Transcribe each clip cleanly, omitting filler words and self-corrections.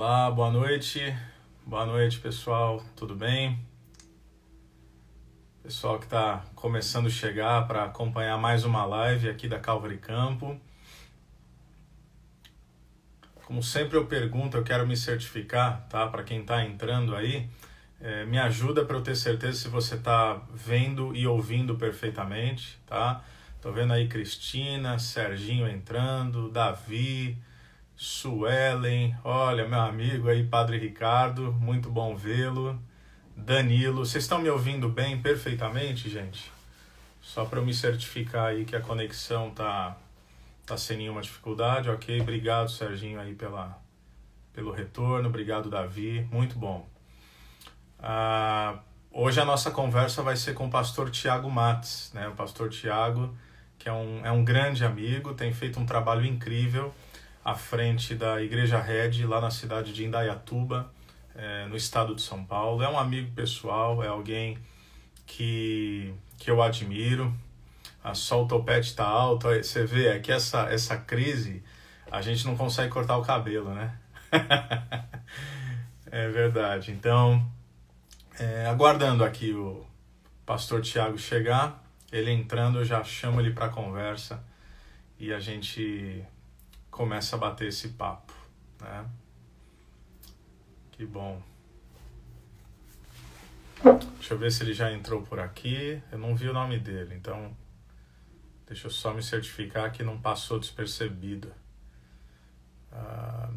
Olá, boa noite. Boa noite, pessoal. Tudo bem? Pessoal que está começando a chegar para acompanhar mais uma live aqui da Calvary Campo. Como sempre eu pergunto, eu quero me certificar, tá? Para quem está entrando aí, me ajuda para eu ter certeza se você está vendo e ouvindo perfeitamente, tá? Tô vendo aí Cristina, Serginho entrando, Davi, Suelen, olha, meu amigo aí, Padre Ricardo, muito bom vê-lo. Danilo, vocês estão me ouvindo bem perfeitamente, gente? Só para eu me certificar aí que a conexão tá sem nenhuma dificuldade, ok? Obrigado, Serginho, aí pelo retorno, obrigado, Davi, muito bom. Hoje a nossa conversa vai ser com o pastor Tiago Mates, né? O pastor Tiago, que é um grande amigo, tem feito um trabalho incrível à frente da Igreja Red, lá na cidade de Indaiatuba, no estado de São Paulo. É um amigo pessoal, é alguém que eu admiro. Só o topete tá alto, você vê, é que essa crise, a gente não consegue cortar o cabelo, né? É verdade. Então, aguardando aqui o pastor Tiago chegar, ele entrando, eu já chamo ele para conversa e a gente começa a bater esse papo, né? Que bom. Deixa eu ver se ele já entrou por aqui. Eu não vi o nome dele, então deixa eu só me certificar que não passou despercebido.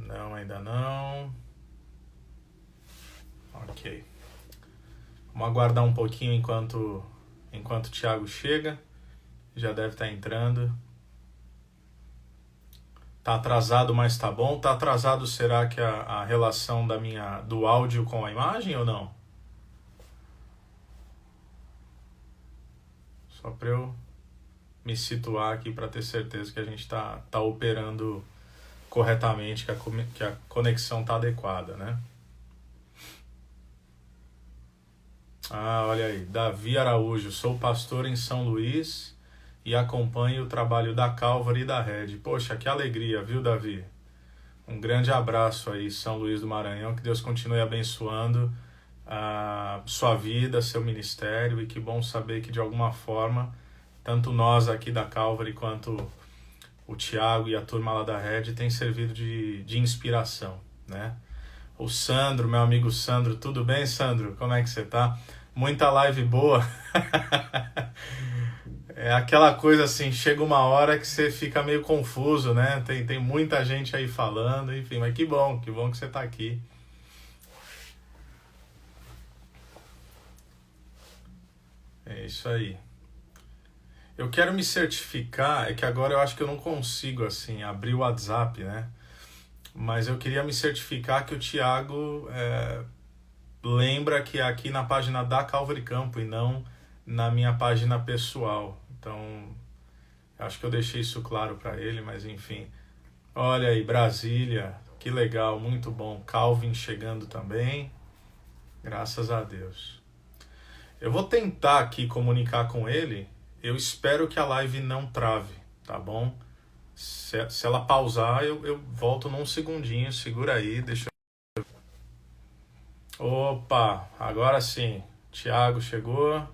Não, ainda não. Ok. Vamos aguardar um pouquinho enquanto o Thiago chega. Já deve estar entrando. Tá atrasado, mas tá bom. Tá atrasado, será que a relação do áudio com a imagem ou não? Só para eu me situar aqui para ter certeza que a gente tá operando corretamente, que a conexão está adequada, né? Olha aí, Davi Araújo, sou pastor em São Luís e acompanho o trabalho da Calvary e da Red. Poxa, que alegria, viu, Davi? Um grande abraço aí, São Luís do Maranhão, que Deus continue abençoando a sua vida, seu ministério, e que bom saber que de alguma forma, tanto nós aqui da Calvary quanto o Thiago e a turma lá da Red tem servido de inspiração, né? O Sandro, meu amigo Sandro, tudo bem, Sandro? Como é que você tá? Muita live boa. É aquela coisa assim, chega uma hora que você fica meio confuso, né? Tem muita gente aí falando, enfim, mas que bom que você tá aqui. É isso aí. Eu quero me certificar, é que agora eu acho que eu não consigo, assim, abrir o WhatsApp, né? Mas eu queria me certificar que o Thiago lembra que é aqui na página da Calvary Campo e não na minha página pessoal. Então, acho que eu deixei isso claro para ele, mas enfim. Olha aí, Brasília, que legal, muito bom. Calvin chegando também, graças a Deus. Eu vou tentar aqui comunicar com ele, eu espero que a live não trave, tá bom? Se ela pausar, eu volto num segundinho, segura aí, deixa eu... Opa, agora sim, Thiago chegou.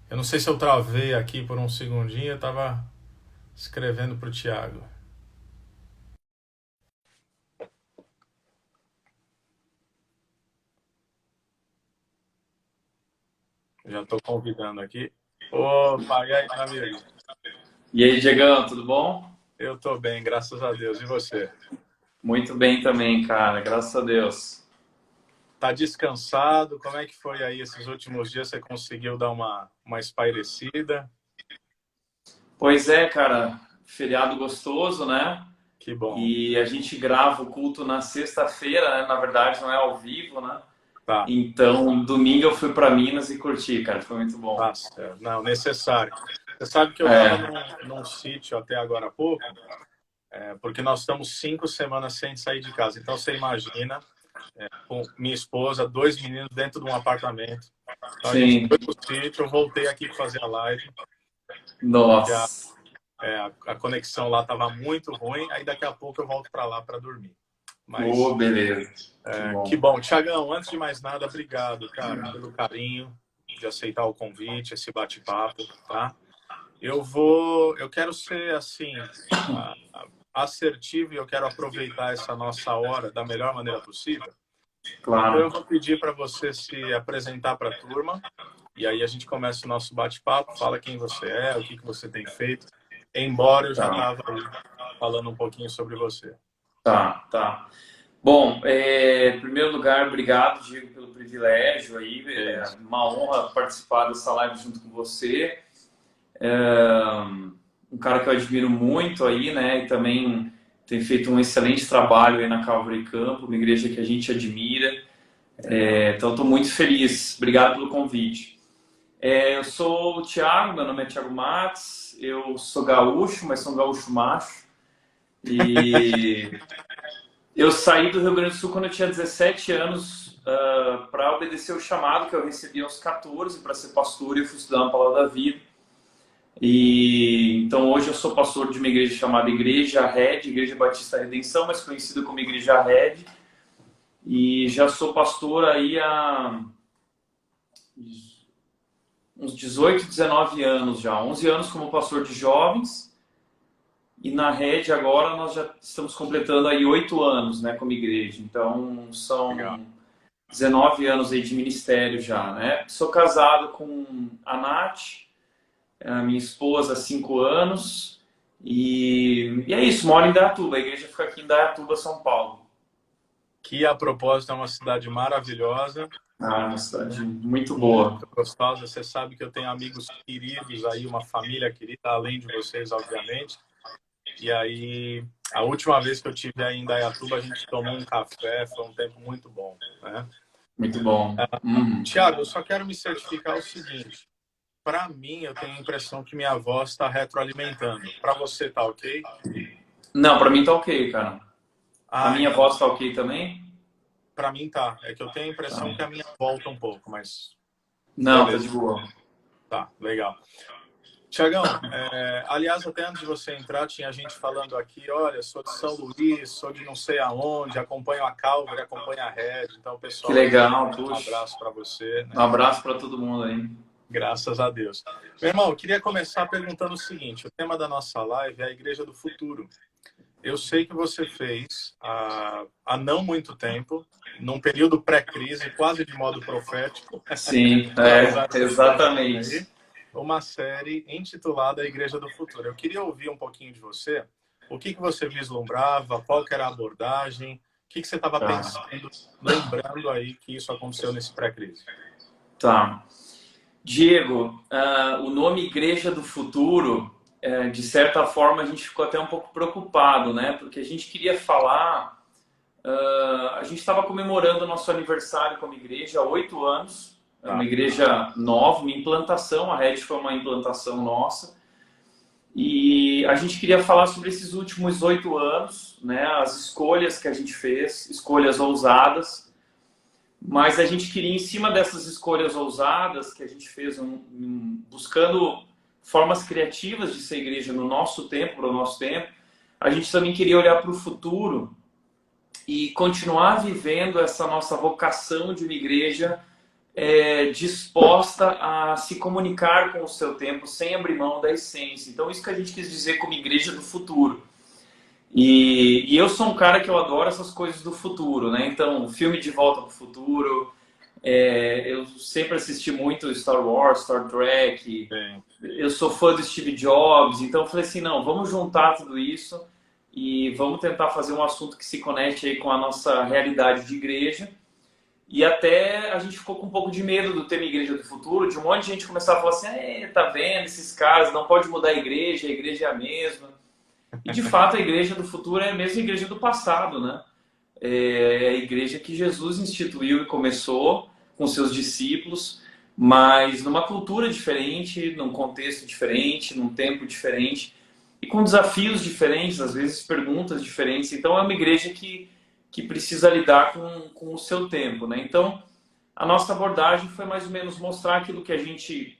Eu não sei se eu travei aqui por um segundinho, eu tava escrevendo pro Thiago. Já tô convidando aqui. Opa, e aí, meu amigo? E aí, Diegão, tudo bom? Eu tô bem, graças a Deus. E você? Muito bem também, cara, graças a Deus. Tá descansado? Como é que foi aí esses últimos dias? Você conseguiu dar uma espairecida? Pois é, cara, feriado gostoso, né? Que bom. E a gente grava o culto na sexta-feira, né? Na verdade, não é ao vivo, né? Tá, Então, domingo eu fui para Minas e curti, cara, foi muito bom. tá certo. Não, necessário. Você sabe que eu tava É, num sítio até agora há pouco, porque nós estamos 5 semanas sem sair de casa. Então você imagina, com minha esposa, 2 meninos dentro de um apartamento. Então a gente sim, foi pro sítio, eu voltei aqui para fazer a live, porque nossa. a conexão lá estava muito ruim, aí daqui a pouco eu volto para lá para dormir. Mas Beleza. Que que bom. bom. Tiagão, antes de mais nada, obrigado, cara, pelo carinho de aceitar o convite, esse bate-papo, tá? Eu quero ser assim assertivo e eu quero aproveitar essa nossa hora da melhor maneira possível. Então eu Claro. vou pedir para você se apresentar para a turma e aí a gente começa o nosso bate-papo, fala quem você é, o que que você tem feito, embora eu já Tá. estava aí falando um pouquinho sobre você. Tá. Bom, em primeiro lugar, obrigado, Diego, pelo privilégio aí. É É isso. uma honra participar dessa live junto com você. É um cara que eu admiro muito aí, né? E também tem feito um excelente trabalho aí na Calvary Campo, uma igreja que a gente admira. Então, estou muito feliz. Obrigado pelo convite. Eu sou o Thiago, meu nome é Thiago Matos. Eu sou gaúcho, mas sou um gaúcho macho. E eu saí do Rio Grande do Sul quando eu tinha 17 anos para obedecer o chamado que eu recebi aos 14 para ser pastor e eu fui estudar uma palavra da vida. E então hoje eu sou pastor de uma igreja chamada Igreja Red, Igreja Batista Redenção, mas conhecida como Igreja Red. E já sou pastor aí há uns 18, 19 anos já. 11 anos como pastor de jovens. E na Red agora nós já estamos completando aí 8 anos, né, como igreja. Então são Legal. 19 anos aí de ministério já, né? Sou casado com a Nath, a minha esposa há 5 anos. E é isso, moro em Indaiatuba. A igreja fica aqui em Indaiatuba, São Paulo. Que a propósito é uma cidade maravilhosa, Uma cidade muito boa. muito gostosa. Você sabe que eu tenho amigos queridos aí, uma família querida, além de vocês, obviamente. E aí, a última vez que eu tive aí em Indaiatuba, a gente tomou um café, foi um tempo muito bom, né? Muito bom. Tiago, eu só quero me certificar o seguinte. Para mim, eu tenho a impressão que minha voz está retroalimentando. Para você, tá ok? Não, pra mim tá ok, cara. A minha Então, voz tá ok também? para mim tá. É que eu tenho a impressão que a Tá. minha volta um pouco, mas Não, tá de beleza. boa. Tá, legal. Tiagão, aliás, até antes de você entrar, tinha gente falando aqui, olha, sou de São Luís, sou de não sei aonde, acompanho a Calvary, acompanho a Red, então o Que pessoal aí legal, um puxa. abraço para você, Um né? abraço pra todo mundo aí. Graças a Deus. Meu irmão, eu queria começar perguntando o seguinte, o tema da nossa live é a Igreja do Futuro. Eu sei que você fez há não muito tempo, num período pré-crise, quase de modo profético, Sim, para usar essa linguagem exatamente. aí, uma série intitulada A Igreja do Futuro. Eu queria ouvir um pouquinho de você, o que que você vislumbrava, qual que era a abordagem, o que que você estava Tá. pensando, lembrando aí que isso aconteceu nesse pré-crise. Tá. Diego, o nome Igreja do Futuro, de certa forma a gente ficou até um pouco preocupado, né? Porque a gente queria falar, a gente estava comemorando o nosso aniversário como igreja há 8 anos, é uma Tá, igreja nova, uma implantação, a Red foi uma implantação nossa, e a gente queria falar sobre esses últimos 8 anos, né? As escolhas que a gente fez, escolhas ousadas, mas a gente queria, em cima dessas escolhas ousadas que a gente fez, buscando formas criativas de ser igreja no nosso tempo, para o nosso tempo, a gente também queria olhar para o futuro e continuar vivendo essa nossa vocação de uma igreja disposta a se comunicar com o seu tempo sem abrir mão da essência. Então, isso que a gente quis dizer como igreja do futuro. E eu sou um cara que eu adoro essas coisas do futuro, né? Então, filme De Volta para o Futuro, eu sempre assisti muito Star Wars, Star Trek, bem, eu sou fã do Steve Jobs, então eu falei assim, não, vamos juntar tudo isso e vamos tentar fazer um assunto que se conecte aí com a nossa realidade de igreja. E até a gente ficou com um pouco de medo do tema Igreja do Futuro, de um monte de gente começar a falar assim, tá vendo esses caras, não pode mudar a igreja é a mesma. E de fato a igreja do futuro é a mesma igreja do passado, né? É a igreja que Jesus instituiu e começou com seus discípulos, mas numa cultura diferente, num contexto diferente, num tempo diferente e com desafios diferentes, às vezes perguntas diferentes. Então é uma igreja que precisa lidar com o seu tempo, né? Então a nossa abordagem foi mais ou menos mostrar aquilo que a gente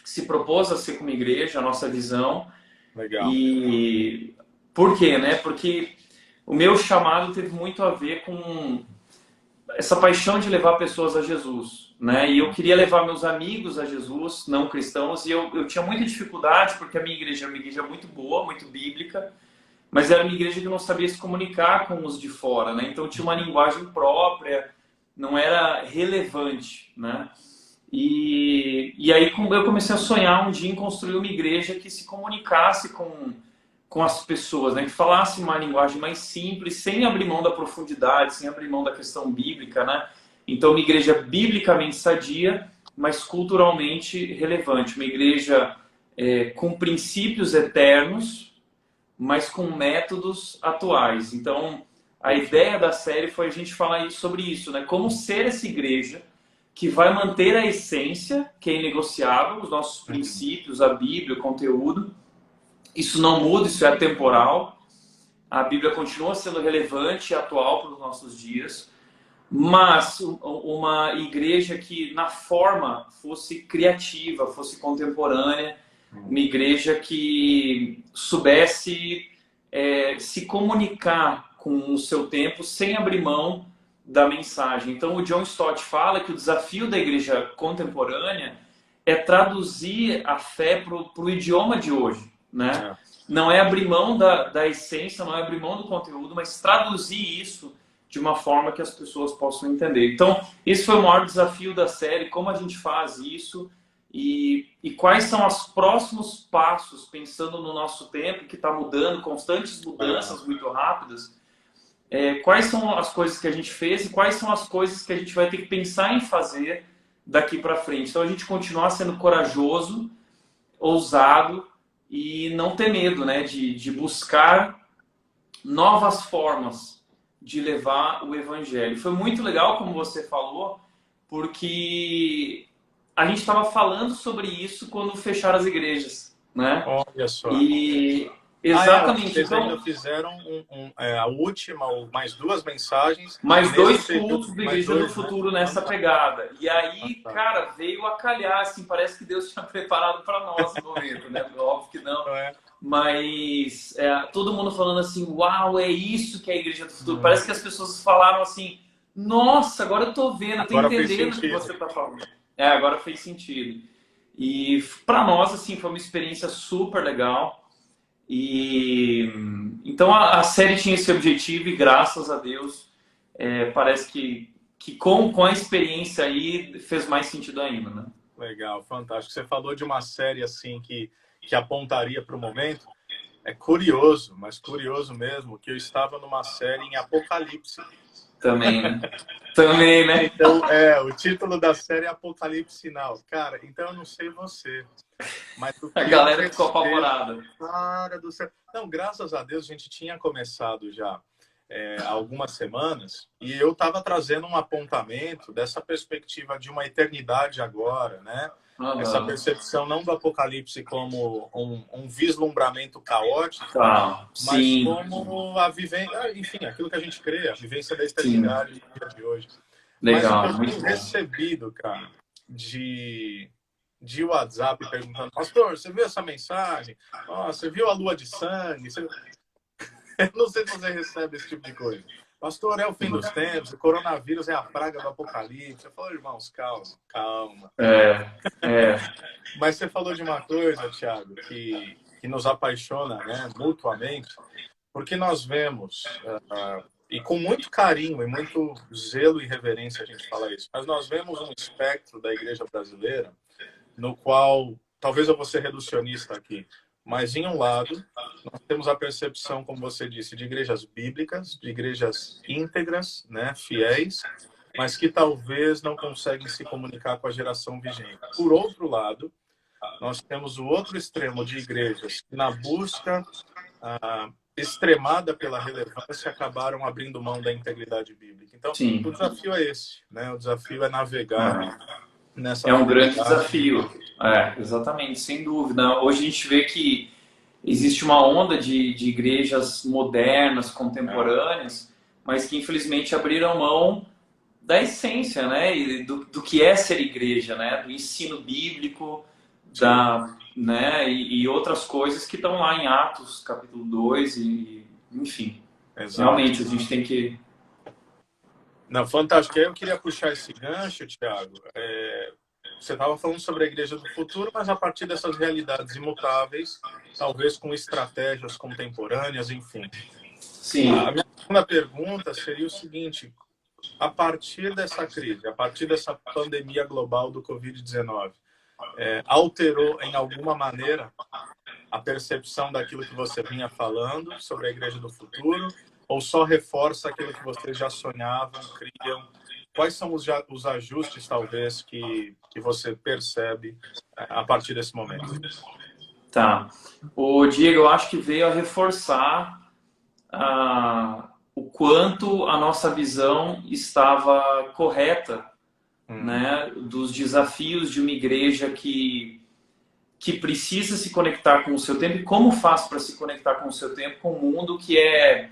se propôs a ser como igreja, a nossa visão. legal. E por quê, né? Porque o meu chamado teve muito a ver com essa paixão de levar pessoas a Jesus, né? E eu queria levar meus amigos a Jesus, não cristãos, e eu tinha muita dificuldade, porque a minha igreja é uma igreja muito boa, muito bíblica, mas era uma igreja que não sabia se comunicar com os de fora, né? Então tinha uma linguagem própria, não era relevante, né? E aí eu comecei a sonhar um dia em construir uma igreja que se comunicasse com as pessoas, né? Que falasse uma linguagem mais simples, sem abrir mão da profundidade, sem abrir mão da questão bíblica, né? Então, uma igreja biblicamente sadia, mas culturalmente relevante. Uma igreja com princípios eternos, mas com métodos atuais. Então, a ideia da série foi a gente falar sobre isso, né? Como ser essa igreja que vai manter a essência, que é inegociável, os nossos princípios, a Bíblia, o conteúdo. Isso não muda, isso é atemporal. A Bíblia continua sendo relevante e atual para os nossos dias. Mas uma igreja que, na forma, fosse criativa, fosse contemporânea. Uma igreja que soubesse se comunicar com o seu tempo sem abrir mão da mensagem. Então, o John Stott fala que o desafio da igreja contemporânea é traduzir a fé para o idioma de hoje, né? Não é abrir mão da essência, não é abrir mão do conteúdo, mas traduzir isso de uma forma que as pessoas possam entender. Então, esse foi o maior desafio da série, como a gente faz isso e quais são os próximos passos, pensando no nosso tempo, que está mudando, constantes mudanças muito rápidas. Quais são as coisas que a gente fez e quais são as coisas que a gente vai ter que pensar em fazer daqui para frente. Então, a gente continuar sendo corajoso, ousado e não ter medo, né, de buscar novas formas de levar o evangelho. Foi muito legal, como você falou, porque a gente estava falando sobre isso quando fecharam as igrejas, né? Olha só. E exatamente. Vocês ainda fizeram a última, mais duas mensagens. Mais dois cultos da Igreja do Futuro nessa pegada. E aí, cara, veio a calhar, assim, parece que Deus tinha preparado para nós no momento, né? Óbvio que não. Mas todo mundo falando assim, uau, é isso que é a Igreja do Futuro. Parece que as pessoas falaram assim, nossa, agora eu tô vendo, eu tô entendendo o que você tá falando. Agora fez sentido. E para nós, assim, foi uma experiência super legal. E então a série tinha esse objetivo e graças a Deus parece que com a experiência aí fez mais sentido ainda, né? Legal, fantástico. Você falou de uma série assim que apontaria para o momento. É curioso, mas curioso mesmo, que eu estava numa série em Apocalipse. Também, né? Também, né? Então, o título da série é Apocalipse Sinal. Cara, então eu não sei você, mas a galera ficou apavorada. Cara do céu. Não, graças a Deus a gente tinha começado já há algumas semanas e eu estava trazendo um apontamento dessa perspectiva de uma eternidade agora, né? Essa percepção não do Apocalipse como um vislumbramento caótico, mas como a vivência, enfim, aquilo que a gente crê, a vivência da eternidade no dia de hoje. Legal, mas eu tenho recebido, cara, de WhatsApp perguntando, pastor, você viu essa mensagem? Você viu a lua de sangue? Eu não sei se você recebe esse tipo de coisa. Pastor, é o fim dos tempos, o coronavírus é a praga do apocalipse. Eu falo, irmãos, calma. Mas você falou de uma coisa, Thiago, que nos apaixona, né, mutuamente, porque nós vemos, e com muito carinho e muito zelo e reverência a gente fala isso, mas nós vemos um espectro da igreja brasileira no qual, talvez eu vou ser reducionista aqui, mas em um lado, nós temos a percepção, como você disse, de igrejas bíblicas, de igrejas íntegras, né, fiéis, mas que talvez não conseguem se comunicar com a geração vigente. Por outro lado, nós temos o outro extremo de igrejas que, na busca extremada pela relevância, acabaram abrindo mão da integridade bíblica. Então, o desafio é esse, né? O desafio é navegar nessa um grande desafio. Exatamente, sem dúvida. Hoje a gente vê que existe uma onda de igrejas modernas, contemporâneas, mas que infelizmente abriram mão da essência, né? E do que é ser igreja, né? Do ensino bíblico, né? E outras coisas que estão lá em Atos, capítulo 2, enfim. exato. Realmente, a gente tem que... Não, fantástico. Aí eu queria puxar esse gancho, Thiago. Você estava falando sobre a igreja do futuro, mas a partir dessas realidades imutáveis, talvez com estratégias contemporâneas, enfim. A Sim. minha segunda pergunta seria o seguinte: a partir dessa crise, a partir dessa pandemia global do Covid-19, alterou em alguma maneira a percepção daquilo que você vinha falando sobre a igreja do futuro, ou só reforça aquilo que vocês já sonhavam, criam? Quais são os ajustes, talvez, que você percebe a partir desse momento? Tá. O Diego, eu acho que veio a reforçar o quanto a nossa visão estava correta, né, dos desafios de uma igreja que precisa se conectar com o seu tempo. E como faz para se conectar com o seu tempo, com um mundo que é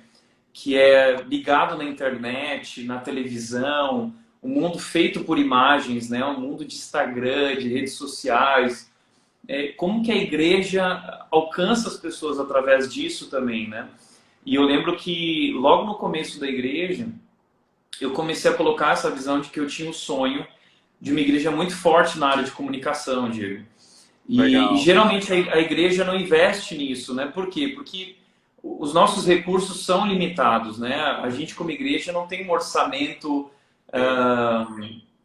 ligado na internet, na televisão, um mundo feito por imagens, né, um mundo de Instagram, de redes sociais. Como que a igreja alcança as pessoas através disso também, né? E eu lembro que logo no começo da igreja, eu comecei a colocar essa visão de que eu tinha um sonho de uma igreja muito forte na área de comunicação, Diego. E Legal. geralmente a igreja não investe nisso, né? Por quê? Porque os nossos recursos são limitados, né? A gente como igreja não tem um orçamento Para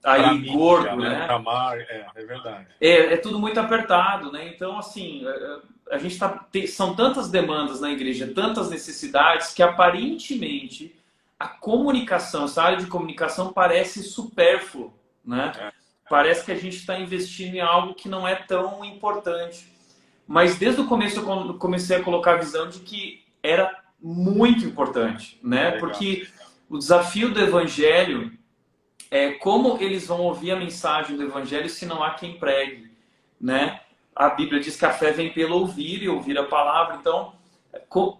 aí mídia, gordo, né? né? Para mar, é verdade. É tudo muito apertado, né? Então, assim, a gente são tantas demandas na igreja, tantas necessidades, que aparentemente a comunicação, essa área de comunicação parece supérfluo, né? Parece que a gente está investindo em algo que não é tão importante. Mas desde o começo eu comecei a colocar a visão de que era muito importante, né? Legal. Porque o desafio do evangelho é como eles vão ouvir a mensagem do evangelho se não há quem pregue, né? A Bíblia diz que a fé vem pelo ouvir e ouvir a palavra. Então,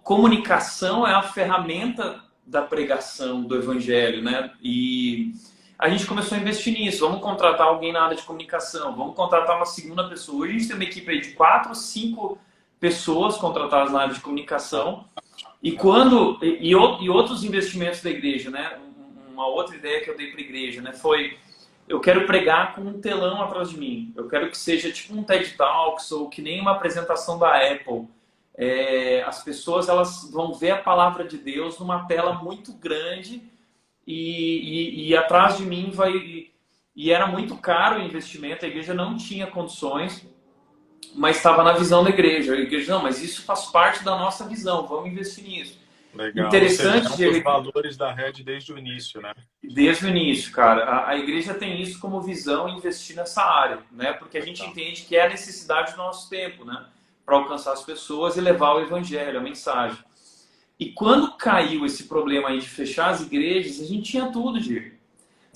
comunicação é a ferramenta da pregação do evangelho, né? E a gente começou a investir nisso. Vamos contratar alguém na área de comunicação, vamos contratar uma segunda pessoa. Hoje a gente tem uma equipe aí de 4, 5 pessoas contratadas na área de comunicação. E outros investimentos da igreja, né? Uma outra ideia que eu dei para a igreja, né? Foi: eu quero pregar com um telão atrás de mim. Eu quero que seja tipo um TED Talks ou que nem uma apresentação da Apple. As pessoas, elas vão ver a palavra de Deus numa tela muito grande e atrás de mim vai... E era muito caro o investimento, a igreja não tinha condições, mas estava na visão da igreja. A igreja: não, mas isso faz parte da nossa visão, vamos investir nisso. Legal. Interessante, Ou seja, os valores da Red desde o início, né? Desde o início, cara. A igreja tem isso como visão, investir nessa área, né? Porque a gente entende que é a necessidade do nosso tempo, né? Para alcançar as pessoas e levar o evangelho, a mensagem. E quando caiu esse problema aí de fechar as igrejas, a gente tinha tudo, Diego.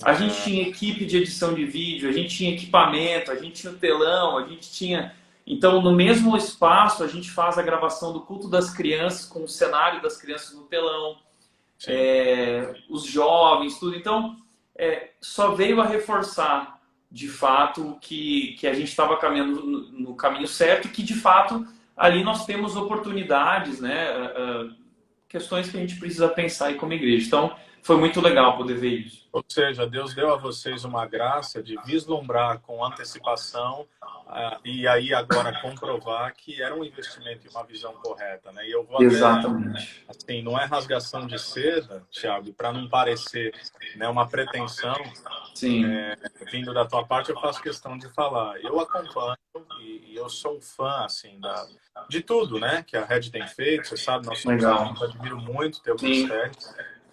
A gente tinha equipe de edição de vídeo, a gente tinha equipamento, a gente tinha o telão, a gente tinha... Então, no mesmo espaço, a gente faz a gravação do culto das crianças com o cenário das crianças no telão. Os jovens, tudo. Então, só veio a reforçar, de fato, que a gente estava caminhando no caminho certo e que, de fato, ali nós temos oportunidades, né? Questões que a gente precisa pensar aí como igreja. Então, foi muito legal poder ver isso. Ou seja, Deus deu a vocês uma graça de vislumbrar com antecipação e aí agora comprovar que era um investimento e uma visão correta, né? E eu vou Exatamente. até, assim, não é rasgação de seda, Thiago, para não parecer, né, uma pretensão. Sim. Vindo da tua parte, eu faço questão de falar. Eu acompanho e eu sou um fã, assim, de tudo, né, que a Red tem feito. Você sabe, nós somos amigos, admiro muito teu ministério.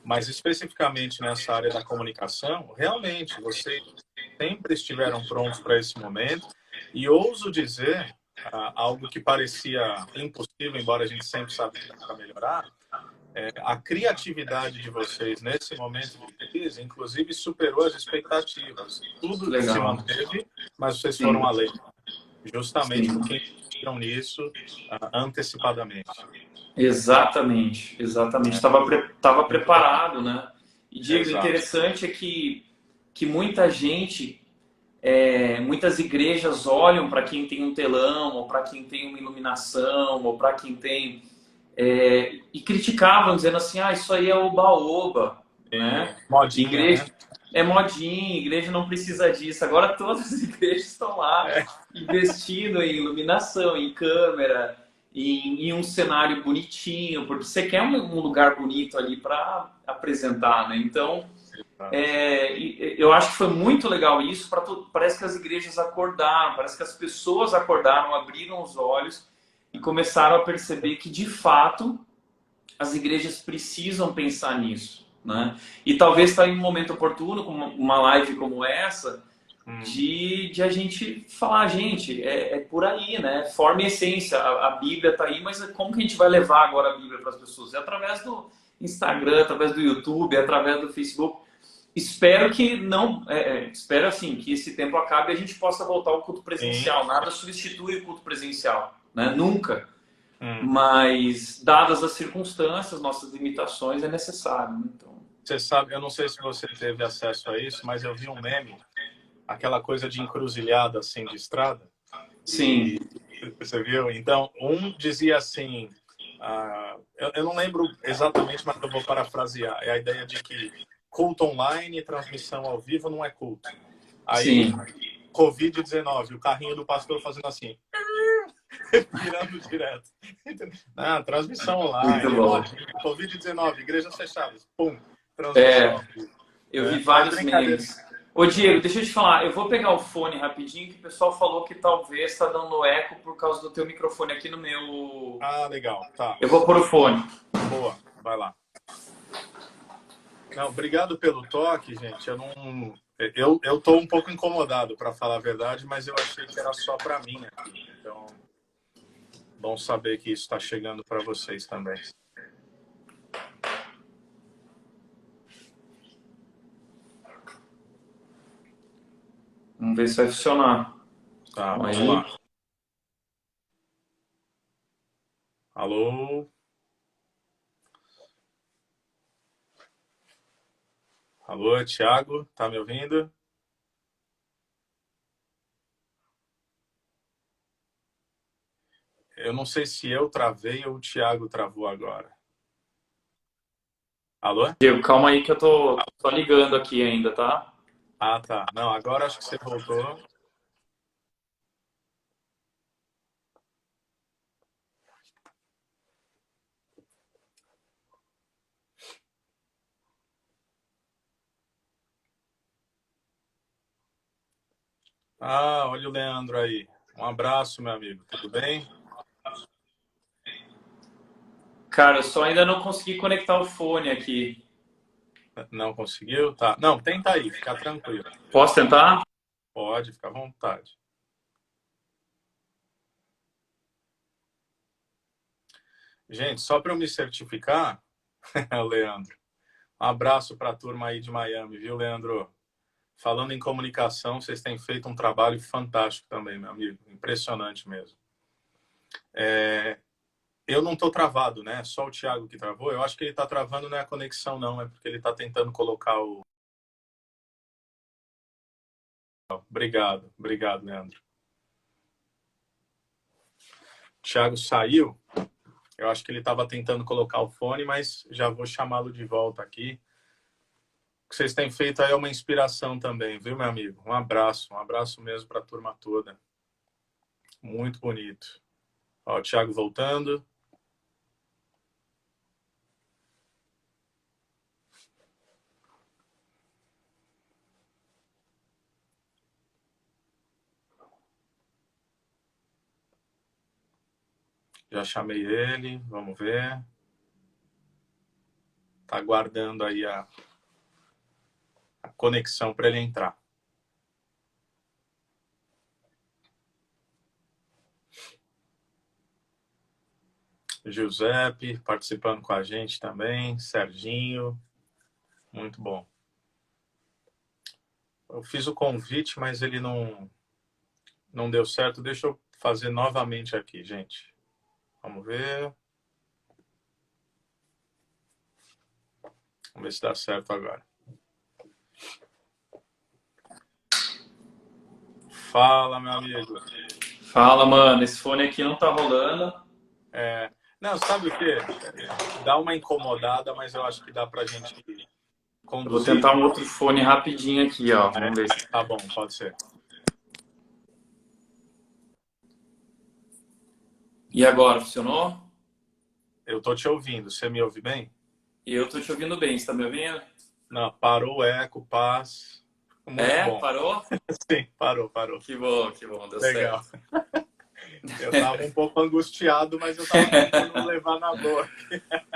Mas especificamente nessa área da comunicação, realmente, vocês sempre estiveram prontos para esse momento. E ouso dizer algo que parecia impossível, embora a gente sempre sabe que dá para melhorar. A criatividade de vocês nesse momento de crise, inclusive, superou as expectativas. Tudo se manteve, mas vocês foram além. Justamente porque investiram nisso antecipadamente. Exatamente. Estava preparado, né? E, Diego, o interessante é que muita gente, muitas igrejas olham para quem tem um telão, ou para quem tem uma iluminação, ou para quem tem e criticavam, dizendo assim, isso aí é oba-oba, né? Modinha, Igreja né? é modinha, igreja não precisa disso. Agora todas as igrejas estão lá É, investindo em iluminação, em câmera, em um cenário bonitinho, porque você quer um lugar bonito ali para apresentar, né? Então, eu acho que foi muito legal isso. Parece que as igrejas acordaram, parece que as pessoas acordaram, abriram os olhos e começaram a perceber que, de fato, as igrejas precisam pensar nisso, né? E talvez está em um momento oportuno, com uma live como essa, de a gente falar, gente, é por aí, né? Forma e essência, a Bíblia está aí, mas como que a gente vai levar agora a Bíblia para as pessoas? É através do Instagram, através do YouTube, através do Facebook. Espero que não, espero assim, que esse tempo acabe e a gente possa voltar ao culto sim. presencial. Nada substitui o culto presencial, né? Nunca. Hum. Mas, dadas as circunstâncias, nossas limitações, é necessário, né? Então, Você sabe, eu não sei se você teve acesso a isso, mas eu vi um meme, aquela coisa de encruzilhada assim de estrada. sim, E você viu? Então, um dizia assim, eu não lembro exatamente, mas eu vou parafrasear. É a ideia de que culto online e transmissão ao vivo não é culto. Aí, sim, Covid-19, o carrinho do pastor fazendo assim, virando direto. Transmissão muito online, é bom. modinha. Covid-19, igrejas fechadas, pum, transmissão ao vivo. Eu vi Mas vários brincadeira. memes. Ô Diego, deixa eu te falar, eu vou pegar o fone rapidinho, que o pessoal falou que talvez está dando eco por causa do teu microfone aqui no meu. Legal, tá. Eu vou pôr o fone. Boa, vai lá. Não, obrigado pelo toque, gente. Eu não, eu tô um pouco incomodado, para falar a verdade, mas eu achei que era só para mim aqui. Então, bom saber que isso está chegando para vocês também. Vamos ver se vai funcionar. Tá, Calma vamos aí. lá. Alô? Alô, Thiago, tá me ouvindo? Eu não sei se eu travei ou o Thiago travou agora. Alô? Diego, calma aí que eu tô só ligando aqui ainda, tá? Tá. Não, agora acho que você voltou. Olha o Leandro aí. Um abraço, meu amigo. Tudo bem? Cara, eu só ainda não consegui conectar o fone aqui. Não conseguiu? Tá. Não, tenta aí, fica tranquilo. Posso tentar? Pode, fica à vontade. Gente, só para eu me certificar, Leandro, um abraço para a turma aí de Miami, viu, Leandro? Falando em comunicação, vocês têm feito um trabalho fantástico também, meu amigo. Impressionante mesmo. Eu não estou travado, né? Só o Thiago que travou. Eu acho que ele está travando, não é a conexão, não. É porque ele está tentando colocar o. Obrigado, Leandro. O Thiago saiu. Eu acho que ele estava tentando colocar o fone, mas já vou chamá-lo de volta aqui. O que vocês têm feito aí é uma inspiração também, viu, meu amigo? Um abraço mesmo para a turma toda. Muito bonito. Ó, o Thiago voltando. Já chamei ele, vamos ver. Tá aguardando aí a conexão para ele entrar. Giuseppe participando com a gente também, Serginho, muito bom. Eu fiz o convite, mas ele não deu certo. Deixa eu fazer novamente aqui, gente. Vamos ver. Vamos ver se dá certo agora. Fala, meu amigo. Fala, mano. Esse fone aqui não tá rolando. Não, sabe o quê? Dá uma incomodada, mas eu acho que dá pra gente Eu vou conduzir. tentar um outro fone rapidinho aqui, ó. Vamos ver se... Tá bom, pode ser. E agora, funcionou? Eu tô te ouvindo. Você me ouve bem? Eu tô te ouvindo bem, você tá me ouvindo? Não, parou o eco, paz. Muito É, bom. parou? Sim, parou. Que bom, deu Legal. certo. Eu tava um pouco angustiado, mas eu tava tentando levar na boa.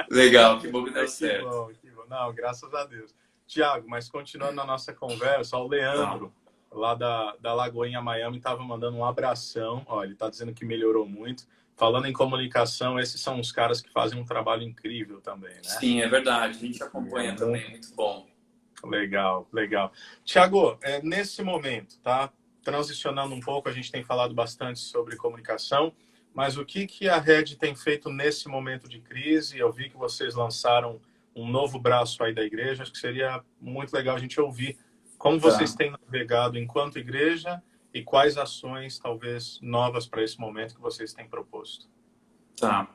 Legal, que bom que deu Mas que certo. bom, que bom. Não, graças a Deus. Tiago, mas continuando na nossa conversa, ó, o Tá. Leandro, lá da Lagoinha Miami, estava mandando um abração. Ó, ele está dizendo que melhorou muito. Falando em comunicação, esses são os caras que fazem um trabalho incrível também, né? Sim, é verdade. A gente É acompanha também, muito muito bom. legal, legal. Tiago, nesse momento, tá? Transicionando um pouco, a gente tem falado bastante sobre comunicação, mas o que a Red tem feito nesse momento de crise? Eu vi que vocês lançaram um novo braço aí da igreja, acho que seria muito legal a gente ouvir como vocês Tá, têm navegado enquanto igreja e quais ações, talvez, novas para esse momento que vocês têm proposto. tá.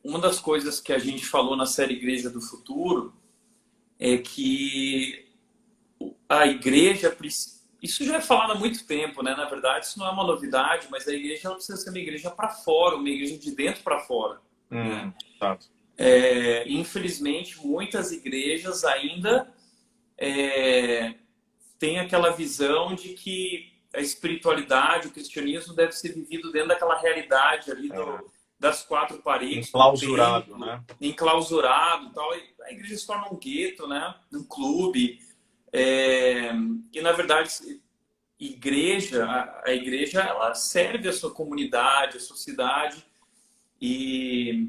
Uma das coisas que a gente falou na série Igreja do Futuro é que a igreja, isso já é falado há muito tempo, né? Na verdade, isso não é uma novidade, mas a igreja ela precisa ser uma igreja para fora, uma igreja de dentro para fora, né? Tá. Infelizmente, muitas igrejas ainda têm aquela visão de que a espiritualidade, o cristianismo deve ser vivido dentro daquela realidade ali das quatro paredes do Enclausurado, templo, né? enclausurado e tal. E a igreja se torna um gueto, né? Um clube. E, na verdade, a igreja ela serve a sua comunidade, a sua cidade. E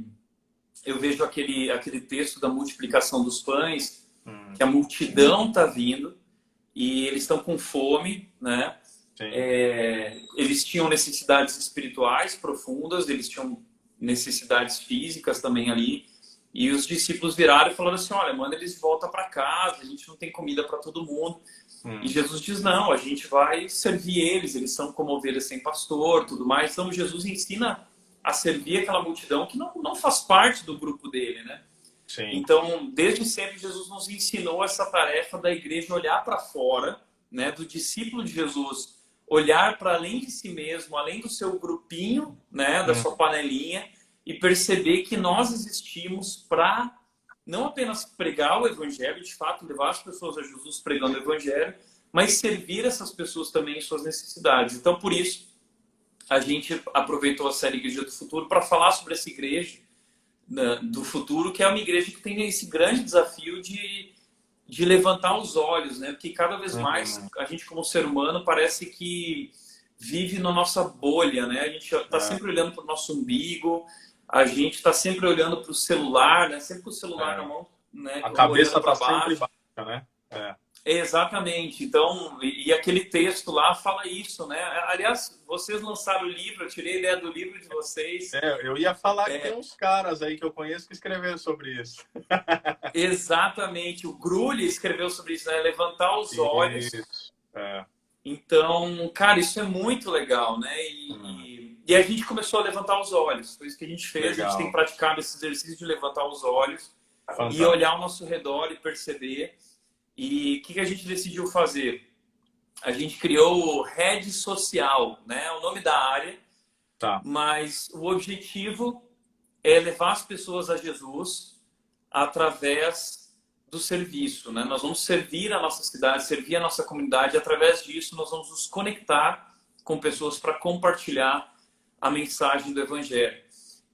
eu vejo aquele texto da multiplicação dos pães, que a multidão está vindo e eles estão com fome, né? Eles tinham necessidades espirituais profundas, eles tinham necessidades físicas também ali. E os discípulos viraram e falaram assim: olha, manda eles de volta para casa, a gente não tem comida para todo mundo. E Jesus diz: não, a gente vai servir eles são como ovelhas sem pastor, tudo mais. Então Jesus ensina a servir aquela multidão que não faz parte do grupo dele, né? Sim. Então, desde sempre, Jesus nos ensinou essa tarefa da igreja olhar para fora, né? Do discípulo de Jesus olhar para além de si mesmo, além do seu grupinho, né? Da sua panelinha, e perceber que nós existimos para não apenas pregar o evangelho, de fato, levar as pessoas a Jesus pregando o evangelho, mas servir essas pessoas também em suas necessidades. Então, por isso, a gente aproveitou a série Igreja do Futuro para falar sobre essa igreja do futuro, que é uma igreja que tem esse grande desafio de levantar os olhos, né? Porque cada vez mais a gente, como ser humano, parece que vive na nossa bolha, né? A gente está sempre olhando para o nosso umbigo, a gente está sempre olhando para o celular, né? Sempre com o celular na mão, né? A cabeça para está sempre baixa, né? Exatamente. Então, e aquele texto lá fala isso, né? Aliás, vocês lançaram o livro, eu tirei a ideia do livro de vocês. Eu ia falar que tem uns caras aí que eu conheço que escreveram sobre isso. Exatamente. O Grulli escreveu sobre isso, né? Levantar os olhos. Então, cara, isso é muito legal, né? E a gente começou a levantar os olhos. Foi isso que a gente fez. Legal. A gente tem praticado esse exercício de levantar os olhos e olhar ao nosso redor e perceber. E o que a gente decidiu fazer? A gente criou Rede Social, né? O nome da área. Tá. Mas o objetivo é levar as pessoas a Jesus através do serviço, né? Nós vamos servir a nossa cidade, servir a nossa comunidade. Através disso, nós vamos nos conectar com pessoas para compartilhar a mensagem do Evangelho.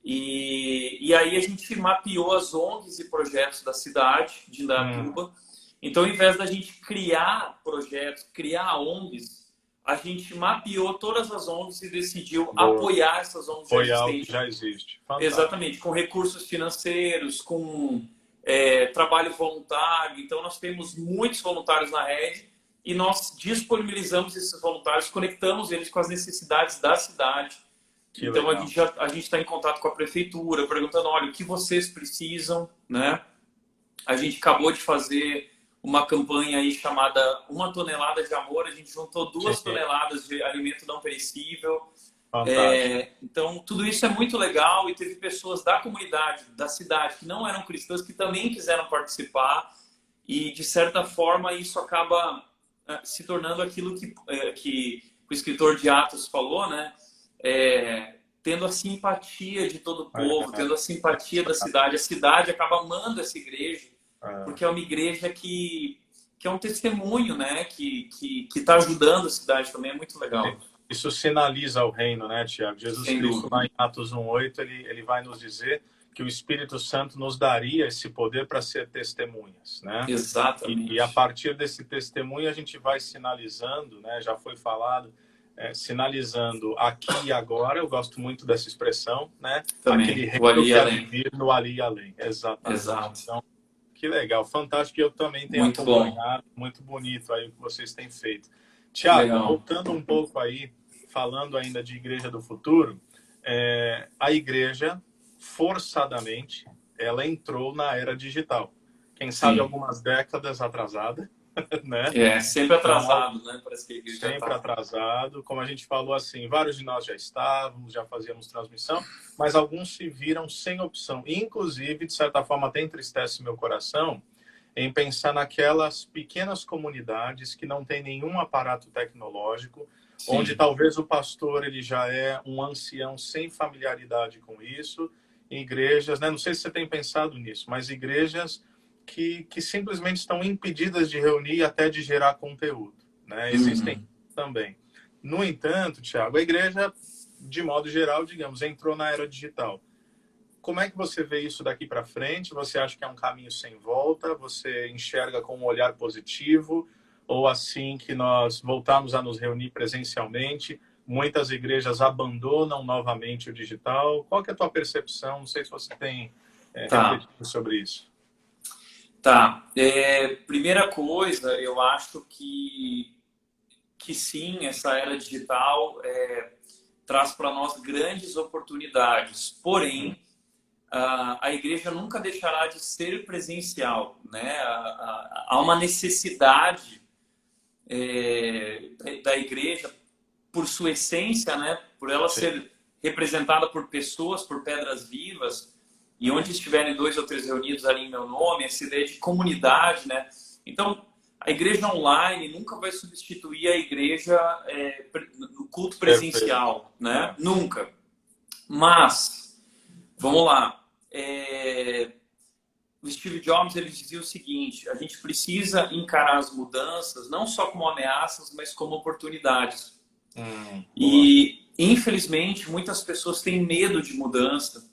E aí a gente mapeou as ONGs e projetos da cidade de Indaiatuba. Então, ao invés da gente criar projetos, criar ONGs, a gente mapeou todas as ONGs e decidiu apoiar essas ONGs já existem. Exatamente, com recursos financeiros, com trabalho voluntário. Então, nós temos muitos voluntários na rede e nós disponibilizamos esses voluntários, conectamos eles com as necessidades da cidade. Então, a gente está em contato com a prefeitura, perguntando, olha, o que vocês precisam, né? A gente acabou de fazer uma campanha aí chamada 1 tonelada de amor. A gente juntou 2 toneladas de alimento não perecível. Fantástico. Então, tudo isso é muito legal e teve pessoas da comunidade, da cidade, que não eram cristãs, que também quiseram participar e, de certa forma, isso acaba se tornando aquilo que o escritor de Atos falou, né? Tendo a simpatia de todo o povo, tendo a simpatia da cidade. A cidade acaba amando essa igreja, porque é uma igreja que é um testemunho, né? Que está ajudando a cidade também, é muito legal. Isso sinaliza o reino, né, Tiago? Jesus Sem Cristo, dúvida. lá em Atos 1:8, ele vai nos dizer que o Espírito Santo nos daria esse poder para ser testemunhas, né? Exatamente. E a partir desse testemunho a gente vai sinalizando, né? Já foi falado, sinalizando aqui e agora. Eu gosto muito dessa expressão, né? Também. Aquele reino O ali que e há além. de vir no ali e além. Exatamente. Exato. Então, que legal, fantástico. Eu também tenho Muito acompanhado, bom. muito bonito aí o que vocês têm feito. Tiago, Legal. voltando um pouco aí, falando ainda de Igreja do Futuro, a igreja, forçadamente, ela entrou na era digital. Quem sabe Sim. algumas décadas atrasada, né? Sempre atrasado, né? Parece que a igreja Sempre atrasado. Como a gente falou assim, vários de nós já estávamos, já fazíamos transmissão, mas alguns se viram sem opção. Inclusive, de certa forma, até entristece meu coração em pensar naquelas pequenas comunidades que não têm nenhum aparato tecnológico, Sim. onde talvez o pastor ele já é um ancião sem familiaridade com isso, em igrejas, né? Não sei se você tem pensado nisso, mas igrejas que simplesmente estão impedidas de reunir e até de gerar conteúdo, né? Existem também. No entanto, Tiago, a igreja, de modo geral, digamos, entrou na era digital. Como é que você vê isso daqui para frente? Você acha que é um caminho sem volta? Você enxerga com um olhar positivo? Ou assim que nós voltamos a nos reunir presencialmente, muitas igrejas abandonam novamente o digital? Qual que é a tua percepção? Não sei se você tem refletido sobre isso. Tá. Primeira coisa, eu acho que sim, essa era digital traz para nós grandes oportunidades. Porém, a igreja nunca deixará de ser presencial, né? Há uma necessidade da igreja, por sua essência, né? Por ela ser representada por pessoas, por pedras vivas, e onde estiverem 2 ou 3 reunidos ali em meu nome, essa ideia de comunidade, né? Então, a igreja online nunca vai substituir a igreja no culto presencial, né? Nunca. Mas, vamos lá. O Steve Jobs ele dizia o seguinte: a gente precisa encarar as mudanças não só como ameaças, mas como oportunidades. E, infelizmente, muitas pessoas têm medo de mudança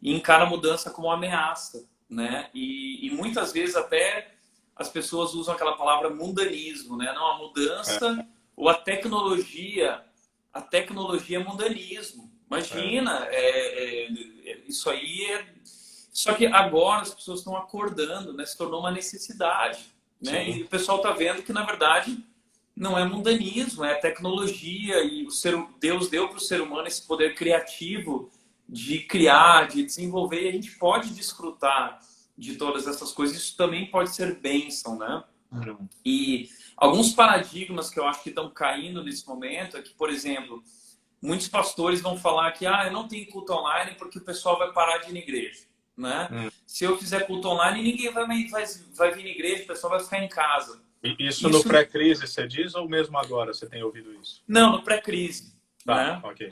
e encaram a mudança como uma ameaça, né? E muitas vezes até as pessoas usam aquela palavra mundanismo, né? Não, a mudança ou a tecnologia é mundanismo. Imagina, isso aí Só que agora as pessoas estão acordando, né? Se tornou uma necessidade, né? E o pessoal está vendo que, na verdade, não é mundanismo, é tecnologia, e Deus deu para o ser humano esse poder criativo de criar, de desenvolver, e a gente pode desfrutar de todas essas coisas. Isso também pode ser bênção, né? E alguns paradigmas que eu acho que estão caindo nesse momento é que, por exemplo, muitos pastores vão falar que eu não tenho culto online porque o pessoal vai parar de ir na igreja, né? Se eu fizer culto online, ninguém vai vir na igreja, o pessoal vai ficar em casa. Isso no pré-crise, você diz, ou mesmo agora você tem ouvido isso? Não, no pré-crise. Tá, né? ok.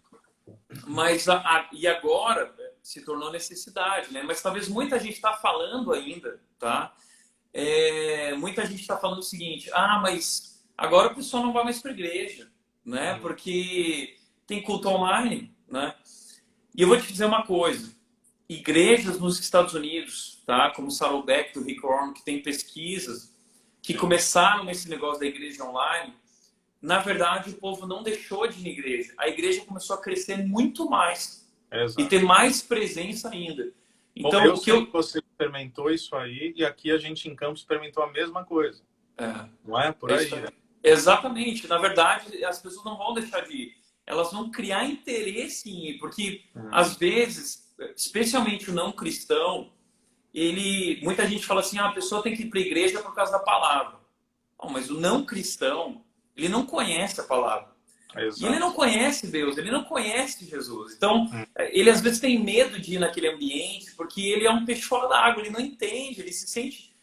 Mas e agora se tornou necessidade, né? Mas talvez muita gente está falando ainda, tá? Muita gente está falando o seguinte: mas agora o pessoal não vai mais para a igreja, né? Porque tem culto online, né? E eu vou te dizer uma coisa: igrejas nos Estados Unidos, tá? Como o Saddleback do Rick Warren, que tem pesquisas que começaram nesse negócio da igreja online. Na verdade, o povo não deixou de ir na igreja. A igreja começou a crescer muito mais. Exato. E ter mais presença ainda. Então, Bom, eu sei que você experimentou isso aí, e aqui a gente em Campos experimentou a mesma coisa. Não é? Por aí, né? Exatamente. Na verdade, as pessoas não vão deixar de ir. Elas vão criar interesse em ir. Porque, às vezes, especialmente o não cristão, muita gente fala assim: a pessoa tem que ir para a igreja por causa da palavra. Não, mas o não cristão, ele não conhece a palavra. E ele não Exato. conhece Deus, ele não conhece Jesus. Então, Hum, ele às vezes tem medo de ir naquele ambiente, porque ele é um peixe fora da água, ele não entende, ele se sente.